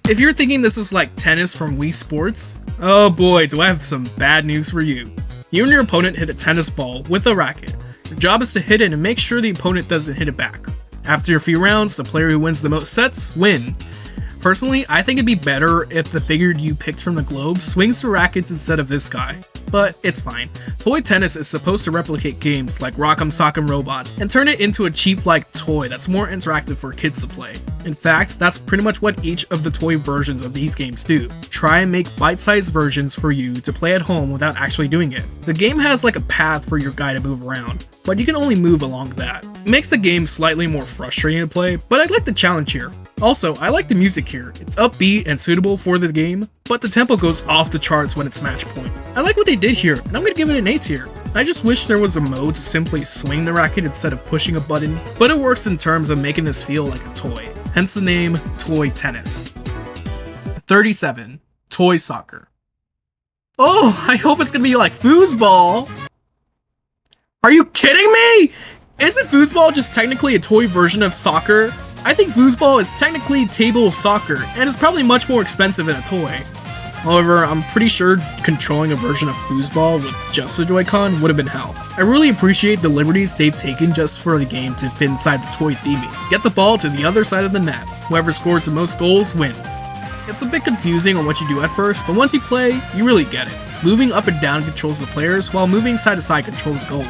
S1: If you're thinking this is like tennis from Wii Sports, oh boy, do I have some bad news for you. You and your opponent hit a tennis ball with a racket. Your job is to hit it and make sure the opponent doesn't hit it back. After a few rounds, the player who wins the most sets win. Personally, I think it'd be better if the figure you picked from the globe swings the rackets instead of this guy, but it's fine. Toy tennis is supposed to replicate games like Rock'em Sock'em Robots and turn it into a cheap-like toy that's more interactive for kids to play. In fact, that's pretty much what each of the toy versions of these games do. Try and make bite-sized versions for you to play at home without actually doing it. The game has like a path for your guy to move around, but you can only move along that. It makes the game slightly more frustrating to play, but I like the challenge here. Also, I like the music here. It's upbeat and suitable for the game, but the tempo goes off the charts when it's match point. I like what they did here, and I'm gonna give it an A tier. I just wish there was a mode to simply swing the racket instead of pushing a button, but it works in terms of making this feel like a toy. Hence the name Toy Tennis. 37. Toy Soccer. Oh, I hope it's gonna be like foosball. Are you kidding me? Isn't foosball just technically a toy version of soccer? I think foosball is technically table soccer, and is probably much more expensive than a toy. However, I'm pretty sure controlling a version of foosball with just a Joy-Con would have been hell. I really appreciate the liberties they've taken just for the game to fit inside the toy theming. Get the ball to the other side of the net. Whoever scores the most goals wins. It's a bit confusing on what you do at first, but once you play, you really get it. Moving up and down controls the players, while moving side to side controls the goal.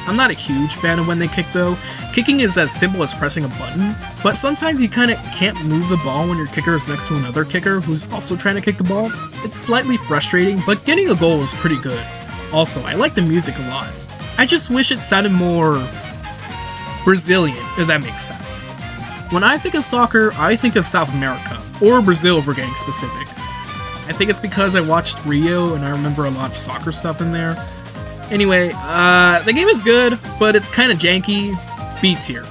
S1: I'm not a huge fan of when they kick though. Kicking is as simple as pressing a button, but sometimes you kinda can't move the ball when your kicker is next to another kicker who's also trying to kick the ball. It's slightly frustrating, but getting a goal is pretty good. Also, I like the music a lot. I just wish it sounded more Brazilian, if that makes sense. When I think of soccer, I think of South America, or Brazil for getting specific. I think it's because I watched Rio and I remember a lot of soccer stuff in there. Anyway, the game is good, but it's kinda janky. B tier.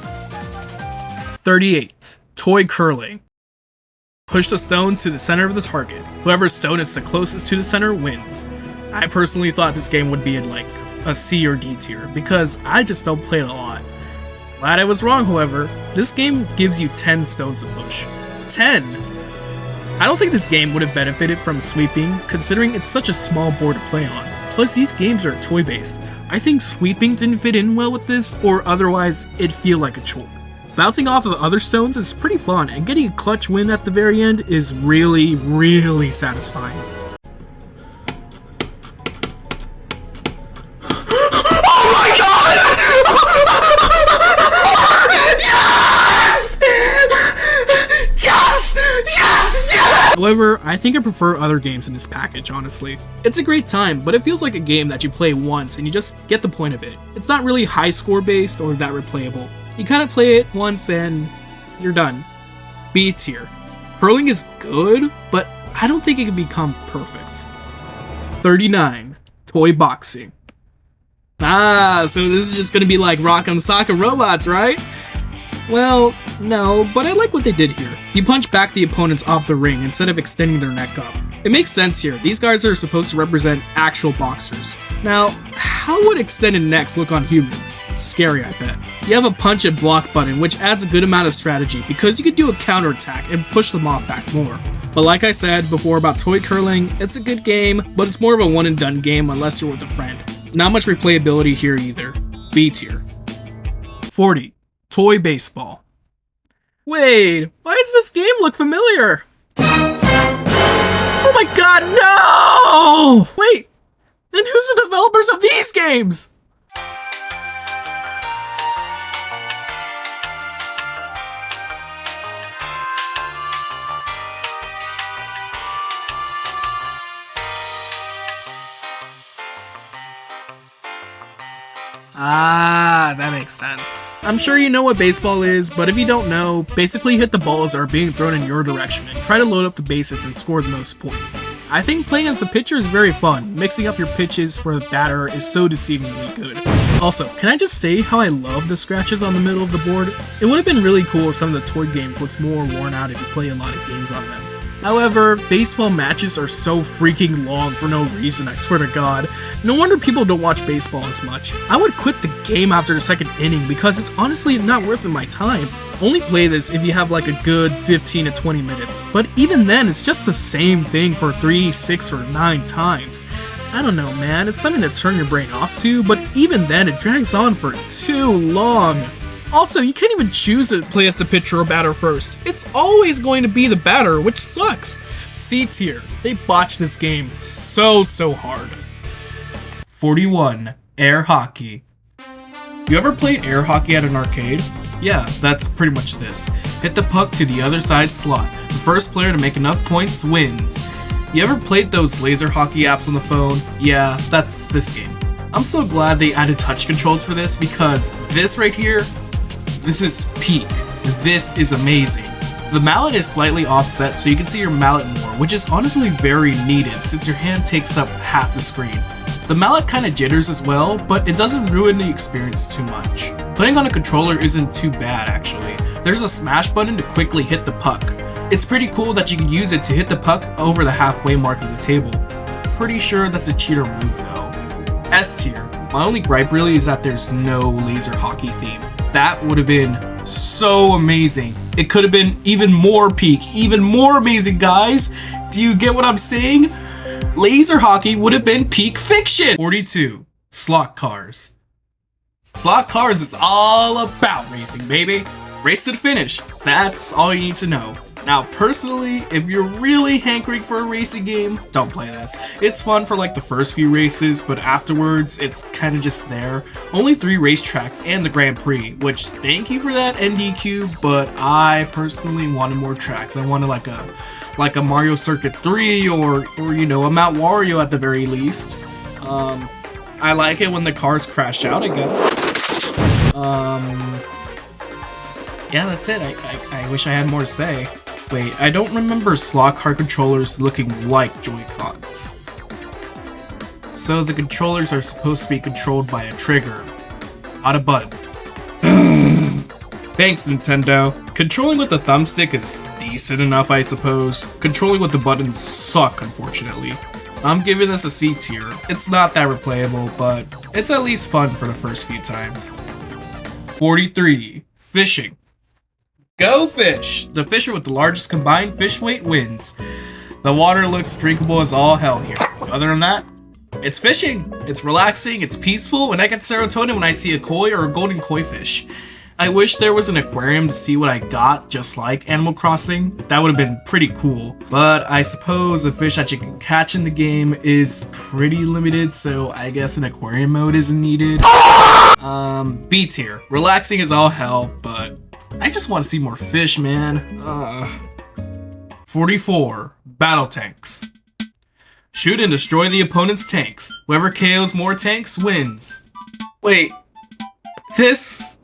S1: 38. Toy Curling. Push the stones to the center of the target. Whoever's stone is the closest to the center wins. I personally thought this game would be in like a C or D tier, because I just don't play it a lot. Glad I was wrong, however. This game gives you 10 stones to push. 10! I don't think this game would have benefited from sweeping, considering it's such a small board to play on. Plus, these games are toy-based. I think sweeping didn't fit in well with this, or otherwise, it'd feel like a chore. Bouncing off of other stones is pretty fun, and getting a clutch win at the very end is really, really satisfying. However, I think I prefer other games in this package, honestly. It's a great time, but it feels like a game that you play once and you just get the point of it. It's not really high score based or that replayable. You kind of play it once and you're done. B tier. Curling is good, but I don't think it can become perfect. 39. Toy boxing. Ah, so this is just gonna be like Rock'em Sock'em Robots, right? Well, no, but I like what they did here. You punch back the opponents off the ring instead of extending their neck up. It makes sense here. These guys are supposed to represent actual boxers. Now, how would extended necks look on humans? Scary, I bet. You have a punch and block button, which adds a good amount of strategy because you could do a counterattack and push them off back more. But like I said before about toy curling, it's a good game, but it's more of a one and done game unless you're with a friend. Not much replayability here either. B tier. 40. Toy baseball. Wait, why does this game look familiar? Oh my god, no! Wait, then who's the developers of these games? Ah, that makes sense. I'm sure you know what baseball is, but if you don't know, basically hit the balls that are being thrown in your direction and try to load up the bases and score the most points. I think playing as the pitcher is very fun. Mixing up your pitches for the batter is so deceivingly good. Also, can I just say how I love the scratches on the middle of the board? It would have been really cool if some of the toy games looked more worn out if you play a lot of games on them. However, baseball matches are so freaking long for no reason, I swear to god. No wonder people don't watch baseball as much. I would quit the game after the second inning because it's honestly not worth my time. Only play this if you have like a good 15 to 20 minutes, but even then it's just the same thing for 3, 6, or 9 times. I don't know, man, it's something to turn your brain off to, but even then it drags on for too long. Also, you can't even choose to play as the pitcher or batter first. It's always going to be the batter, which sucks. C tier. They botched this game so hard. 41. Air hockey. You ever played air hockey at an arcade? Yeah, that's pretty much this. Hit the puck to the other side slot. The first player to make enough points wins. You ever played those laser hockey apps on the phone? Yeah, that's this game. I'm so glad they added touch controls for this because this right here, this is peak. This is amazing. The mallet is slightly offset so you can see your mallet more, which is honestly very needed since your hand takes up half the screen. The mallet kinda jitters as well, but it doesn't ruin the experience too much. Playing on a controller isn't too bad actually. There's a smash button to quickly hit the puck. It's pretty cool that you can use it to hit the puck over the halfway mark of the table. Pretty sure that's a cheater move though. S tier. My only gripe really is that there's no laser hockey theme. That would have been so amazing. It could have been even more peak, even more amazing, guys. Do you get what I'm saying? Laser hockey would have been peak fiction. 42. Slot cars. Slot cars is all about racing, baby. Race to the finish. That's all you need to know. Now, personally, if you're really hankering for a racing game, don't play this. It's fun for like the first few races, but afterwards, it's kind of just there. Only 3 racetracks and the Grand Prix, which thank you for that NDQ, but I personally wanted more tracks. I wanted like a Mario Circuit 3 or you know, a Mount Wario at the very least. I like it when the cars crash out, I guess. Yeah, that's it. I wish I had more to say. Wait, I don't remember slot car controllers looking like Joy-Cons. So the controllers are supposed to be controlled by a trigger, not a button. Thanks, Nintendo. Controlling with the thumbstick is decent enough, I suppose. Controlling with the buttons suck, unfortunately. I'm giving this a C tier. It's not that replayable, but it's at least fun for the first few times. 43. Fishing. Go fish! The fisher with the largest combined fish weight wins. The water looks drinkable as all hell here. Other than that, it's fishing. It's relaxing, it's peaceful, and I get serotonin when I see a koi or a golden koi fish. I wish there was an aquarium to see what I got, just like Animal Crossing. That would have been pretty cool. But I suppose the fish that you can catch in the game is pretty limited, so I guess an aquarium mode isn't needed. B tier. Relaxing is all hell, but I just want to see more fish, man. 44. Battle tanks. Shoot and destroy the opponent's tanks. Whoever KOs more tanks wins. Wait. This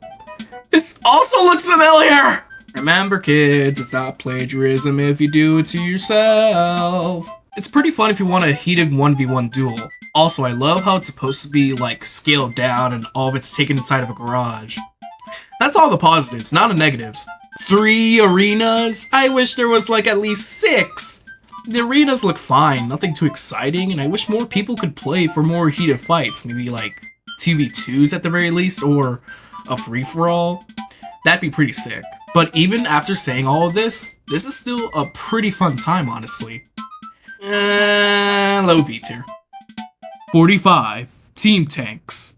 S1: also looks familiar! Remember kids, it's not plagiarism if you do it to yourself. It's pretty fun if you want a heated 1v1 duel. Also, I love how it's supposed to be like scaled down and all of it's taken inside of a garage. That's all the positives, not the negatives. 3 arenas? I wish there was like at least 6! The arenas look fine, nothing too exciting, and I wish more people could play for more heated fights. Maybe like 2v2s at the very least, or a free-for-all. That'd be pretty sick. But even after saying all of this is still a pretty fun time, honestly. Low B tier. 45. Team Tanks.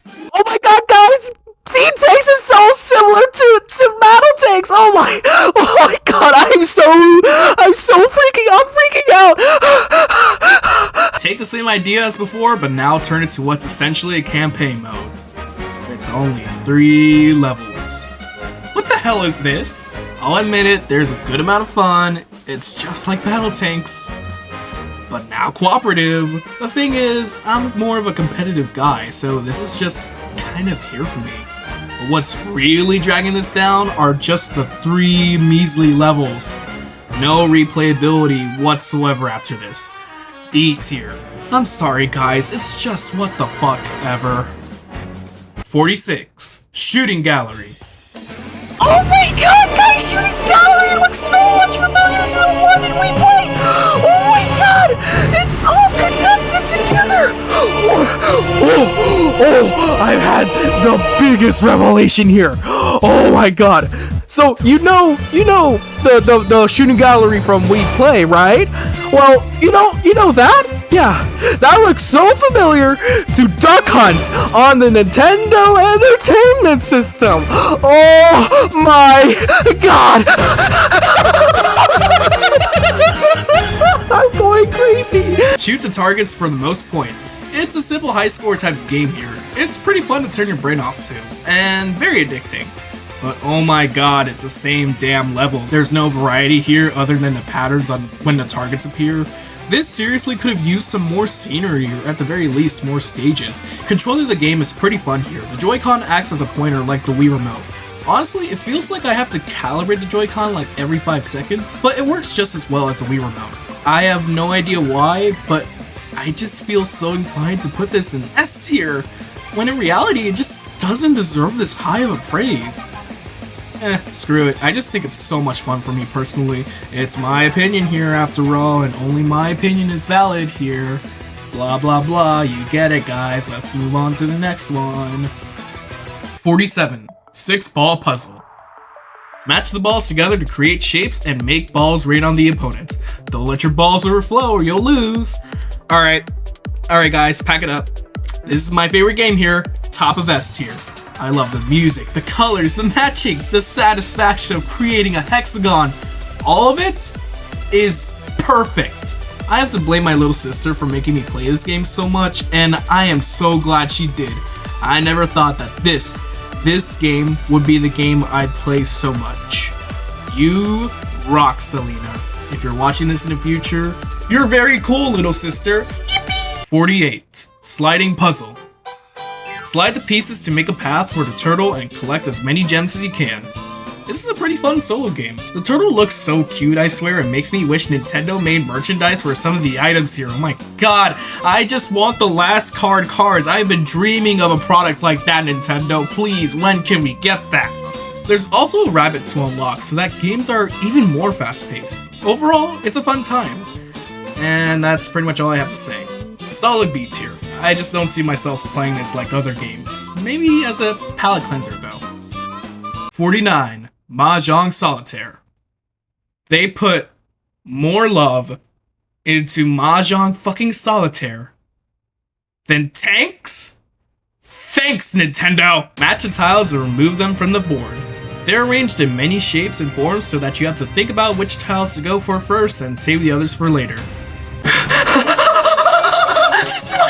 S4: Oh my god, guys! Team Tanks is so similar to Battle Tanks! Oh my god, I'm so freaking out!
S1: Take the same idea as before, but now turn it to what's essentially a campaign mode. With only 3 levels. What the hell is this? I'll admit it, there's a good amount of fun. It's just like Battle Tanks, but now cooperative. The thing is, I'm more of a competitive guy, so this is just kind of here for me. But what's really dragging this down are just the 3 measly levels. No replayability whatsoever after this. D tier. I'm sorry guys, it's just what the fuck ever. 46. Shooting Gallery.
S4: Oh my god, guys, Shooting Gallery looks so much familiar to the one in We Play! Oh my god, it's all connected together! I've had the biggest revelation here. Oh my god. So, you know the Shooting Gallery from We Play, right? Well, you know that? Yeah, that looks so familiar to Duck Hunt on the Nintendo Entertainment System. Oh my god. I'm going crazy.
S1: Shoot the targets for the most points. It's a simple high score type of game here. It's pretty fun to turn your brain off to, and very addicting. But oh my god, it's the same damn level. There's no variety here other than the patterns on when the targets appear. This seriously could have used some more scenery, or at the very least, more stages. Controlling the game is pretty fun here. The Joy-Con acts as a pointer like the Wii Remote. Honestly, it feels like I have to calibrate the Joy-Con like every 5 seconds, but it works just as well as the Wii Remote. I have no idea why, but I just feel so inclined to put this in S tier, when in reality it just doesn't deserve this high of a praise. Screw it. I just think it's so much fun for me personally. It's my opinion here after all, and only my opinion is valid here. Blah blah blah, you get it guys. Let's move on to the next one. 47. 6-ball puzzle. Match the balls together to create shapes and make balls rain on the opponent. Don't let your balls overflow or you'll lose. Alright guys, pack it up. This is my favorite game here, top of S tier. I love the music, the colors, the matching, the satisfaction of creating a hexagon. All of it is perfect. I have to blame my little sister for making me play this game so much, and I am so glad she did. I never thought that this game would be the game I'd play so much. You rock, Selena. If you're watching this in the future, you're very cool, little sister. Yippee! 48. Sliding puzzle. Slide the pieces to make a path for the turtle and collect as many gems as you can. This is a pretty fun solo game. The turtle looks so cute, I swear, it makes me wish Nintendo made merchandise for some of the items here. Oh my god, I just want the last cards. I've been dreaming of a product like that, Nintendo. Please, when can we get that? There's also a rabbit to unlock, so that games are even more fast-paced. Overall, it's a fun time. And that's pretty much all I have to say. Solid B tier. I just don't see myself playing this like other games. Maybe as a palate cleanser though. 49. Mahjong Solitaire. They put more love into Mahjong fucking Solitaire than tanks? Thank Thanks, Nintendo! Match the tiles and remove them from the board. They're arranged in many shapes and forms so that you have to think about which tiles to go for first and save the others for later. I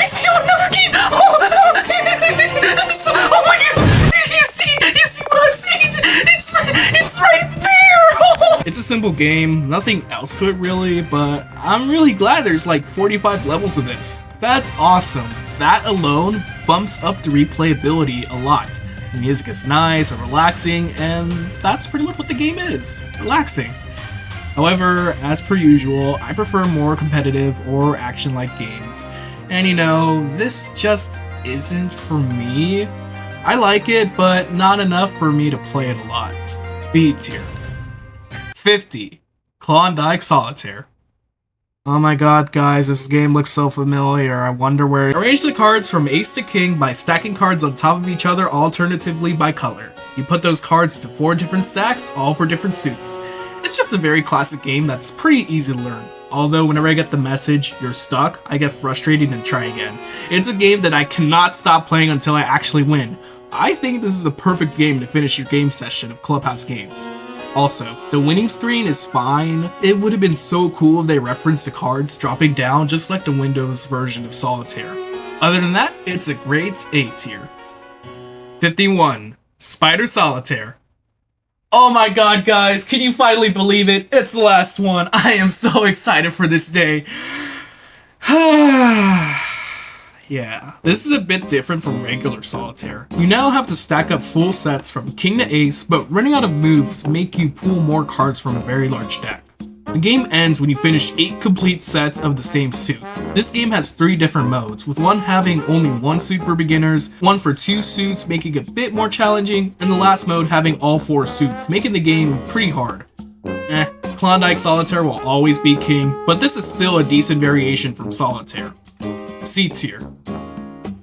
S1: see another game! Oh my god! You see what I'm seeing? It's right there! It's a simple game, nothing else to it really, but I'm really glad there's like 45 levels of this. That's awesome. That alone bumps up the replayability a lot. The music is nice and relaxing, and that's pretty much what the game is. Relaxing. However, as per usual, I prefer more competitive or action-like games. And you know, this just isn't for me. I like it, but not enough for me to play it a lot. B tier. 50. Klondike Solitaire. Oh my god, guys, this game looks so familiar. I wonder where. Arrange the cards from ace to king by stacking cards on top of each other alternatively by color. You put those cards into 4 different stacks, all for different suits. It's just a very classic game that's pretty easy to learn. Although whenever I get the message, you're stuck, I get frustrated and try again. It's a game that I cannot stop playing until I actually win. I think this is the perfect game to finish your game session of Clubhouse games. Also, the winning screen is fine. It would have been so cool if they referenced the cards dropping down just like the Windows version of Solitaire. Other than that, it's a great A tier. 51. Spider Solitaire. Oh my god, guys, can you finally believe it? It's the last one. I am so excited for this day. Yeah, this is a bit different from regular Solitaire. You now have to stack up full sets from king to ace, but running out of moves make you pull more cards from a very large deck. The game ends when you finish 8 complete sets of the same suit. This game has 3 different modes, with one having only 1 suit for beginners, one for 2 suits making it a bit more challenging, and the last mode having all 4 suits, making the game pretty hard. Klondike Solitaire will always be king, but this is still a decent variation from Solitaire. C tier.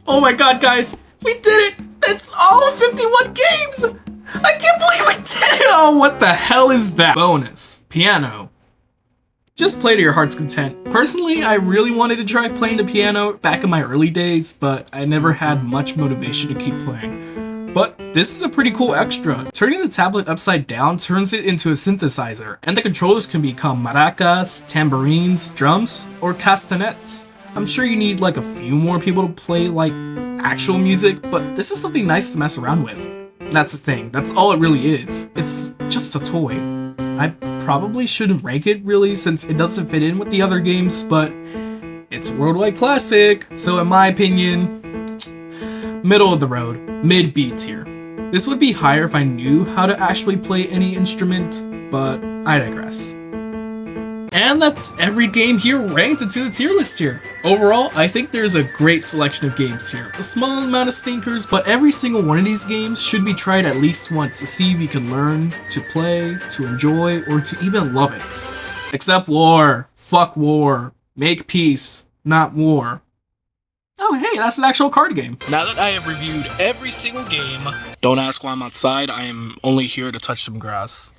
S1: Oh my god, guys, we did it! It's all 51 games! I can't believe we did it! Oh, what the hell is that? Bonus. Piano. Just play to your heart's content. Personally, I really wanted to try playing the piano back in my early days, but I never had much motivation to keep playing. But this is a pretty cool extra. Turning the tablet upside down turns it into a synthesizer, and the controllers can become maracas, tambourines, drums, or castanets. I'm sure you need like a few more people to play like actual music, but this is something nice to mess around with. That's the thing, that's all it really is. It's just a toy. I probably shouldn't rank it really since it doesn't fit in with the other games, but it's a worldwide classic, so in my opinion, middle of the road, mid B tier. This would be higher if I knew how to actually play any instrument, but I digress. And that's every game here ranked into the tier list here. Overall, I think there's a great selection of games here. A small amount of stinkers, but every single one of these games should be tried at least once to see if you can learn, to play, to enjoy, or to even love it. Except war. Fuck war. Make peace, not war. Oh hey, that's an actual card game.
S4: Now that I have reviewed every single game, don't ask why I'm outside, I am only here to touch some grass.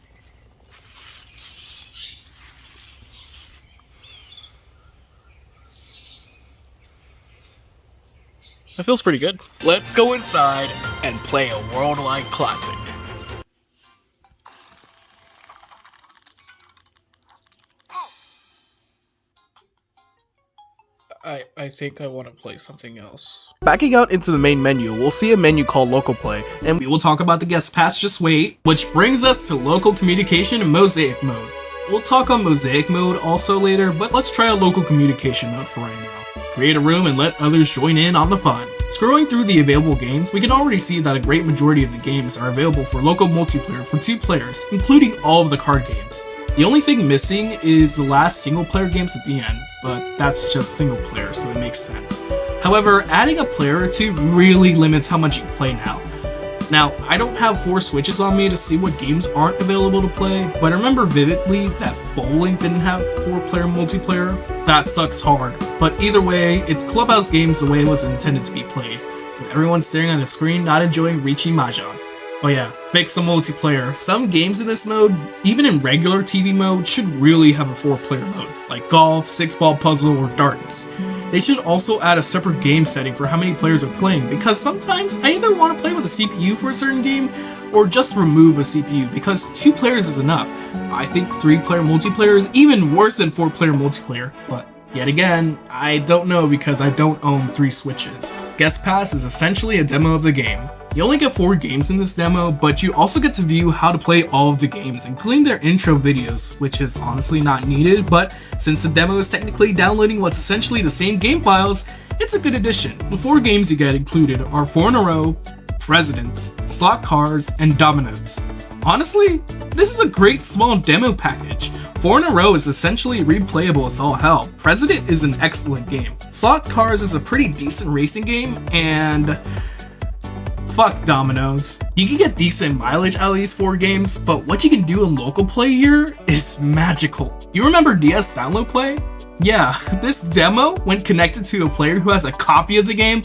S4: That feels pretty good. Let's go inside and play a worldwide classic. I think I want to play something else. Backing out into the main menu, we'll see a menu called Local Play, and
S1: we will talk about the guest pass, just wait, which brings us to local communication and Mosaic mode. We'll talk on Mosaic mode also later, but let's try a local communication mode for right now. Create a room and let others join in on the fun. Scrolling through the available games, we can already see that a great majority of the games are available for local multiplayer for 2 players, including all of the card games. The only thing missing is the last single player games at the end, but that's just single player, so it makes sense. However, adding a player or 2 really limits how much you can play now. Now, I don't have 4 switches on me to see what games aren't available to play, but I remember vividly that bowling didn't have 4-player multiplayer. That sucks hard. But either way, it's Clubhouse games the way it was intended to be played, with everyone staring at the screen not enjoying Riichi Mahjong. Oh yeah, fix the multiplayer. Some games in this mode, even in regular TV mode, should really have a 4-player mode, like golf, 6-ball puzzle, or darts. They should also add a separate game setting for how many players are playing, because sometimes I either want to play with a CPU for a certain game or just remove a CPU, because 2 players is enough. I think 3-player multiplayer is even worse than 4-player multiplayer, but yet again, I don't know because I don't own 3 Switches. Guest Pass is essentially a demo of the game. You only get 4 games in this demo, but you also get to view how to play all of the games, including their intro videos, which is honestly not needed, but since the demo is technically downloading what's essentially the same game files, it's a good addition. The 4 games you get included are 4 in a Row, President, Slot Cars, and Dominoes. Honestly, this is a great small demo package. 4 in a Row is essentially replayable as all hell. President is an excellent game. Slot Cars is a pretty decent racing game, and fuck Dominoes. You can get decent mileage out of these 4 games, but what you can do in local play here is magical. You remember DS Download Play? Yeah, this demo, when connected to a player who has a copy of the game,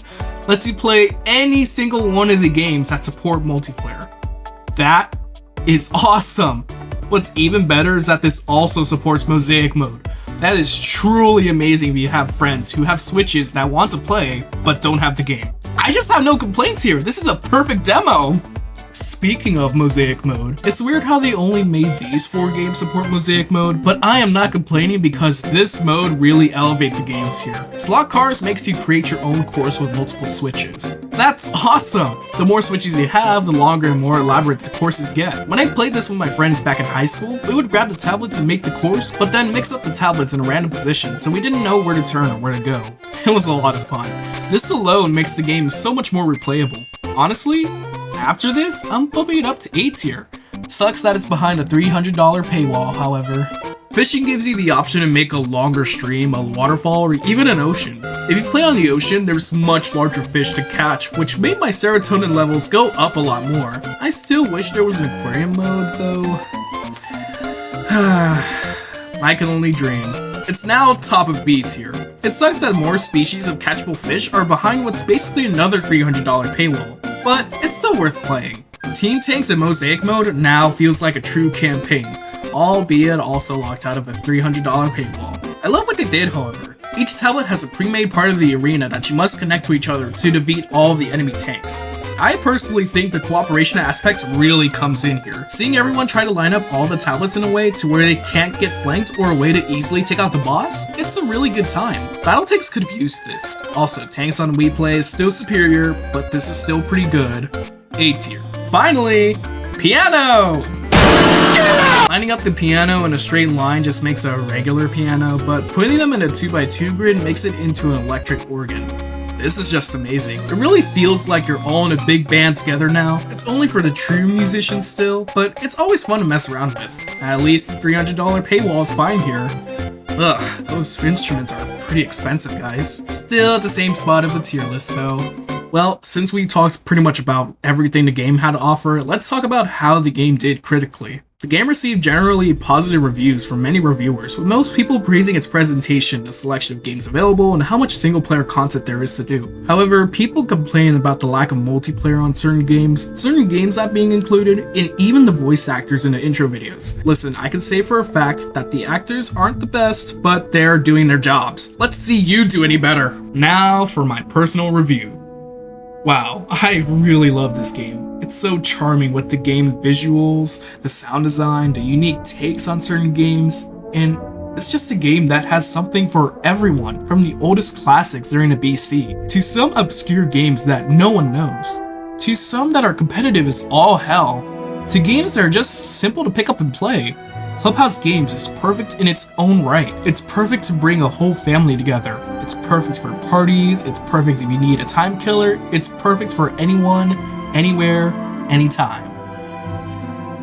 S1: lets you play any single one of the games that support multiplayer. That is awesome! What's even better is that this also supports Mosaic mode. That is truly amazing if you have friends who have Switches that want to play, but don't have the game. I just have no complaints here, this is a perfect demo! Speaking of Mosaic mode, it's weird how they only made these 4 games support Mosaic mode, but I am not complaining because this mode really elevates the games here. Slot Cars makes you create your own course with multiple switches. That's awesome! The more switches you have, the longer and more elaborate the courses get. When I played this with my friends back in high school, we would grab the tablets and make the course, but then mix up the tablets in a random position so we didn't know where to turn or where to go. It was a lot of fun. This alone makes the game so much more replayable. Honestly, after this, I'm bumping it up to A tier. Sucks that it's behind a $300 paywall, however. Fishing gives you the option to make a longer stream, a waterfall, or even an ocean. If you play on the ocean, there's much larger fish to catch, which made my serotonin levels go up a lot more. I still wish there was an aquarium mode, though. I can only dream. It's now top of B tier. It sucks that more species of catchable fish are behind what's basically another $300 paywall, but it's still worth playing. Team Tanks in Mosaic mode now feels like a true campaign, albeit also locked out of a $300 paywall. I love what they did, however. Each tablet has a pre-made part of the arena that you must connect to each other to defeat all of the enemy tanks. I personally think the cooperation aspect really comes in here. Seeing everyone try to line up all the tablets in a way to where they can't get flanked or a way to easily take out the boss, it's a really good time. Battletanks could have used this. Also, tanks on Wii Play is still superior, but this is still pretty good. A tier. Finally, piano! Lining up the piano in a straight line just makes a regular piano, but putting them in a 2x2 grid makes it into an electric organ. This is just amazing. It really feels like you're all in a big band together now. It's only for the true musicians still, but it's always fun to mess around with. At least the $300 paywall is fine here. Ugh, those instruments are pretty expensive, guys. Still at the same spot of the tier list though. Well, since we talked pretty much about everything the game had to offer, let's talk about how the game did critically. The game received generally positive reviews from many reviewers, with most people praising its presentation, the selection of games available, and how much single-player content there is to do. However, people complain about the lack of multiplayer on certain games not being included, and even the voice actors in the intro videos. Listen, I can say for a fact that the actors aren't the best, but they're doing their jobs. Let's see you do any better. Now for my personal review. Wow, I really love this game. It's so charming with the game's visuals, the sound design, the unique takes on certain games, and it's just a game that has something for everyone, from the oldest classics during the BC, to some obscure games that no one knows, to some that are competitive as all hell, to games that are just simple to pick up and play. Clubhouse Games is perfect in its own right. It's perfect to bring a whole family together. It's perfect for parties, it's perfect if you need a time killer, it's perfect for anyone, anywhere, anytime.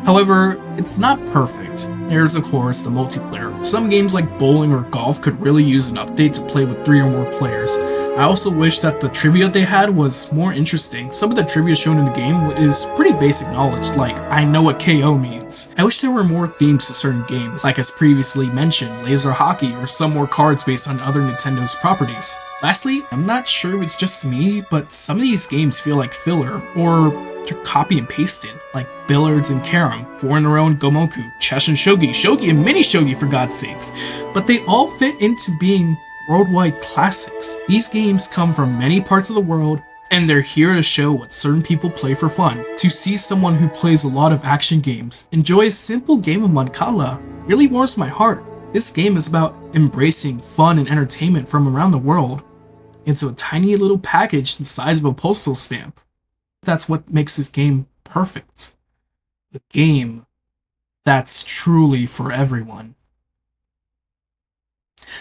S1: However, it's not perfect. There's of course the multiplayer. Some games like bowling or golf could really use an update to play with 3 or more players. I also wish that the trivia they had was more interesting. Some of the trivia shown in the game is pretty basic knowledge, like I know what KO means. I wish there were more themes to certain games, like as previously mentioned, laser hockey, or some more cards based on other Nintendo's properties. Lastly, I'm not sure if it's just me, but some of these games feel like filler, or they're copy and pasted, like Billiards and Carom, 4 in a Row and Gomoku, Chess and Shogi, Shogi and Mini Shogi for God's sakes. But they all fit into being worldwide classics. These games come from many parts of the world, and they're here to show what certain people play for fun. To see someone who plays a lot of action games enjoy a simple game of Mancala really warms my heart. This game is about embracing fun and entertainment from around the world into a tiny little package the size of a postal stamp. That's what makes this game perfect. A game that's truly for everyone.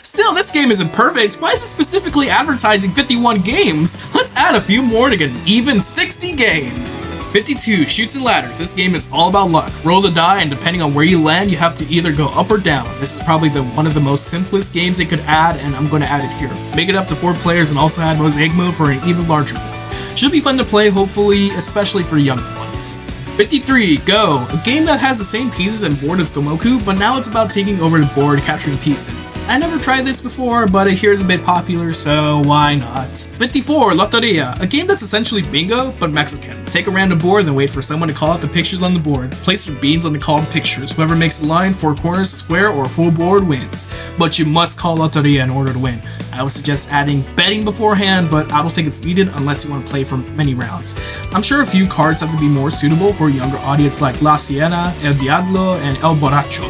S1: Still, this game isn't perfect. Why is it specifically advertising 51 games? Let's add a few more to get an even 60 games. 52, Shoots and Ladders. This game is all about luck. Roll the die, and depending on where you land, you have to either go up or down. This is probably one of the most simplest games they could add, and I'm going to add it here. Make it up to 4 players and also add Mosaic mode for an even larger board. Should be fun to play, hopefully, especially for younger ones. 53, Go! A game that has the same pieces and board as Gomoku, but now it's about taking over the board, capturing pieces. I never tried this before, but it here's a bit popular, so why not? 54, Loteria. A game that's essentially bingo, but Mexican. Take a random board, then wait for someone to call out the pictures on the board. Place your beans on the called pictures. Whoever makes the line, 4 corners, a square, or a full board wins. But you must call Loteria in order to win. I would suggest adding betting beforehand, but I don't think it's needed unless you want to play for many rounds. I'm sure a few cards have to be more suitable for a younger audience like La Siena, El Diablo, and El Borracho.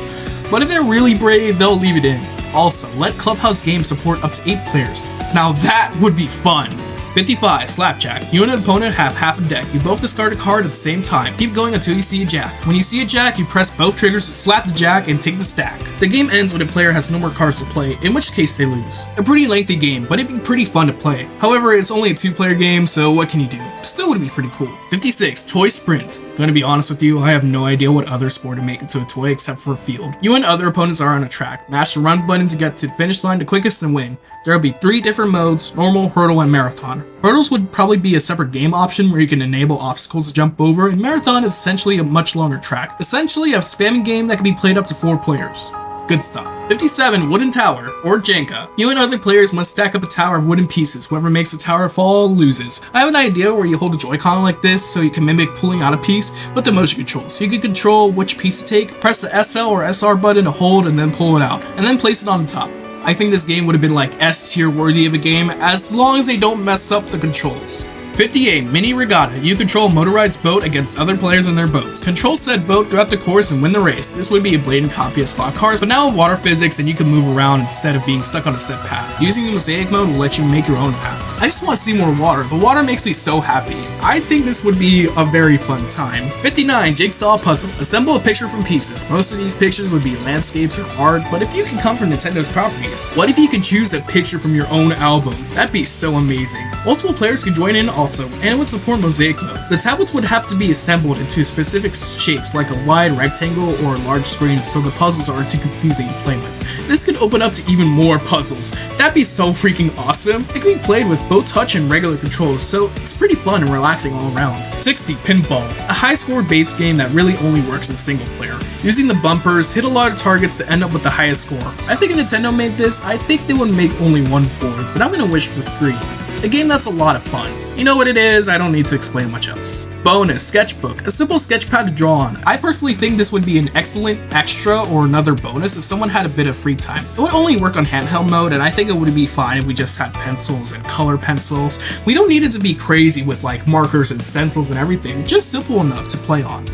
S1: But if they're really brave, they'll leave it in. Also, let Clubhouse games support up to 8 players. Now that would be fun! 55, Slapjack. You and an opponent have half a deck. You both discard a card at the same time. Keep going until you see a jack. When you see a jack, you press both triggers to slap the jack and take the stack. The game ends when a player has no more cards to play, in which case they lose. A pretty lengthy game, but it'd be pretty fun to play. However, it's only a 2-player game, so what can you do? Still would be pretty cool. 56, Toy Sprint. Gonna be honest with you, I have no idea what other sport to make into a toy except for a field. You and other opponents are on a track. Mash the run button to get to the finish line the quickest and win. There will be 3 different modes: normal, hurdle, and marathon. Hurdles would probably be a separate game option where you can enable obstacles to jump over, and marathon is essentially a much longer track. Essentially a spamming game that can be played up to 4 players. Good stuff. 57, Wooden Tower, or Jenga. You and other players must stack up a tower of wooden pieces. Whoever makes the tower fall loses. I have an idea where you hold a Joy-Con like this so you can mimic pulling out a piece with the motion controls. You can control which piece to take, press the SL or SR button to hold and then pull it out, and then place it on the top. I think this game would have been like S tier worthy of a game as long as they don't mess up the controls. 58, Mini Regatta. You control a motorized boat against other players on their boats. Control said boat throughout the course and win the race. This would be a blatant copy of slot cars, but now with water physics and you can move around instead of being stuck on a set path. Using the Mosaic mode will let you make your own path. I just want to see more water. The water makes me so happy. I think this would be a very fun time. 59, Jigsaw Puzzle. Assemble a picture from pieces. Most of these pictures would be landscapes or art, but if you can come from Nintendo's properties, what if you could choose a picture from your own album? That'd be so amazing. Multiple players can join in also, and it would support Mosaic mode. The tablets would have to be assembled into specific shapes like a wide rectangle or a large screen so the puzzles aren't too confusing to play with. This could open up to even more puzzles. That'd be so freaking awesome. It can be played with both touch and regular controls, so it's pretty fun and relaxing all around. 60, Pinball. A high score based game that really only works in single player. Using the bumpers, hit a lot of targets to end up with the highest score. I think if Nintendo made this, I think they would make only 1 board, but I'm gonna wish for 3. A game that's a lot of fun. You know what it is, I don't need to explain much else. Bonus, Sketchbook, a simple sketchpad to draw on. I personally think this would be an excellent extra or another bonus if someone had a bit of free time. It would only work on handheld mode, and I think it would be fine if we just had pencils and color pencils. We don't need it to be crazy with like markers and stencils and everything, just simple enough to play on.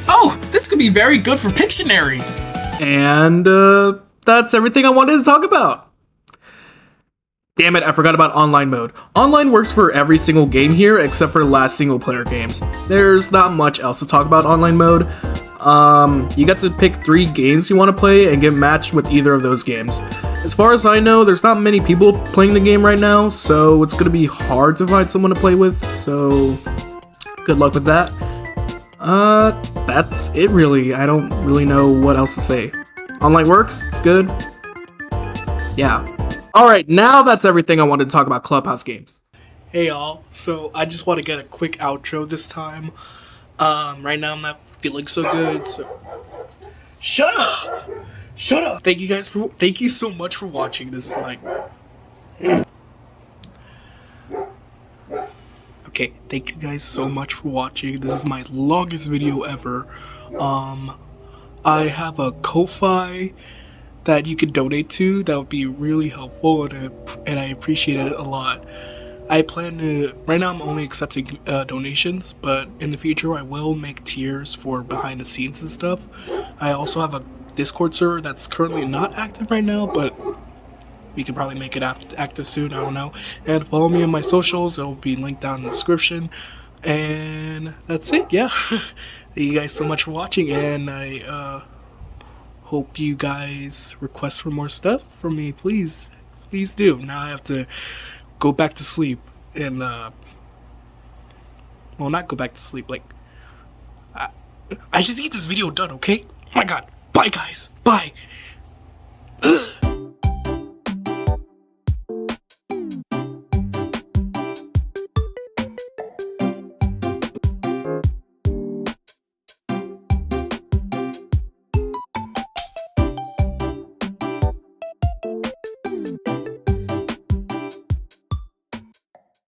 S1: Oh, this could be very good for Pictionary!
S4: And that's everything I wanted to talk about. Damn it, I forgot about online mode. Online works for every single game here except for the last single player games. There's not much else to talk about online mode. You get to pick 3 games you want to play and get matched with either of those games. As far as I know, there's not many people playing the game right now, so it's gonna be hard to find someone to play with, so good luck with that. That's it really. I don't really know what else to say. Online works, it's good. Yeah. Alright, now that's everything I wanted to talk about Clubhouse games.
S1: Hey y'all, so I just want to get a quick outro this time. Right now I'm not feeling so good, so... Shut up! Shut up! Thank you so much for watching. This is my... Okay, thank you guys so much for watching. This is my longest video ever. I have a Ko-Fi that you could donate to, that would be really helpful, and I appreciate it a lot. I plan to, right now I'm only accepting donations, but in the future I will make tiers for behind the scenes and stuff. I also have a Discord server that's currently not active right now, but we could probably make it active soon, I don't know. And follow me on my socials, it'll be linked down in the description. And that's it, yeah. Thank you guys so much for watching, and I hope you guys request for more stuff from me, please. Please do. Now I have to go back to sleep and well, not go back to sleep, like I just need this video done, okay? Oh my god. Bye guys. Bye. Ugh.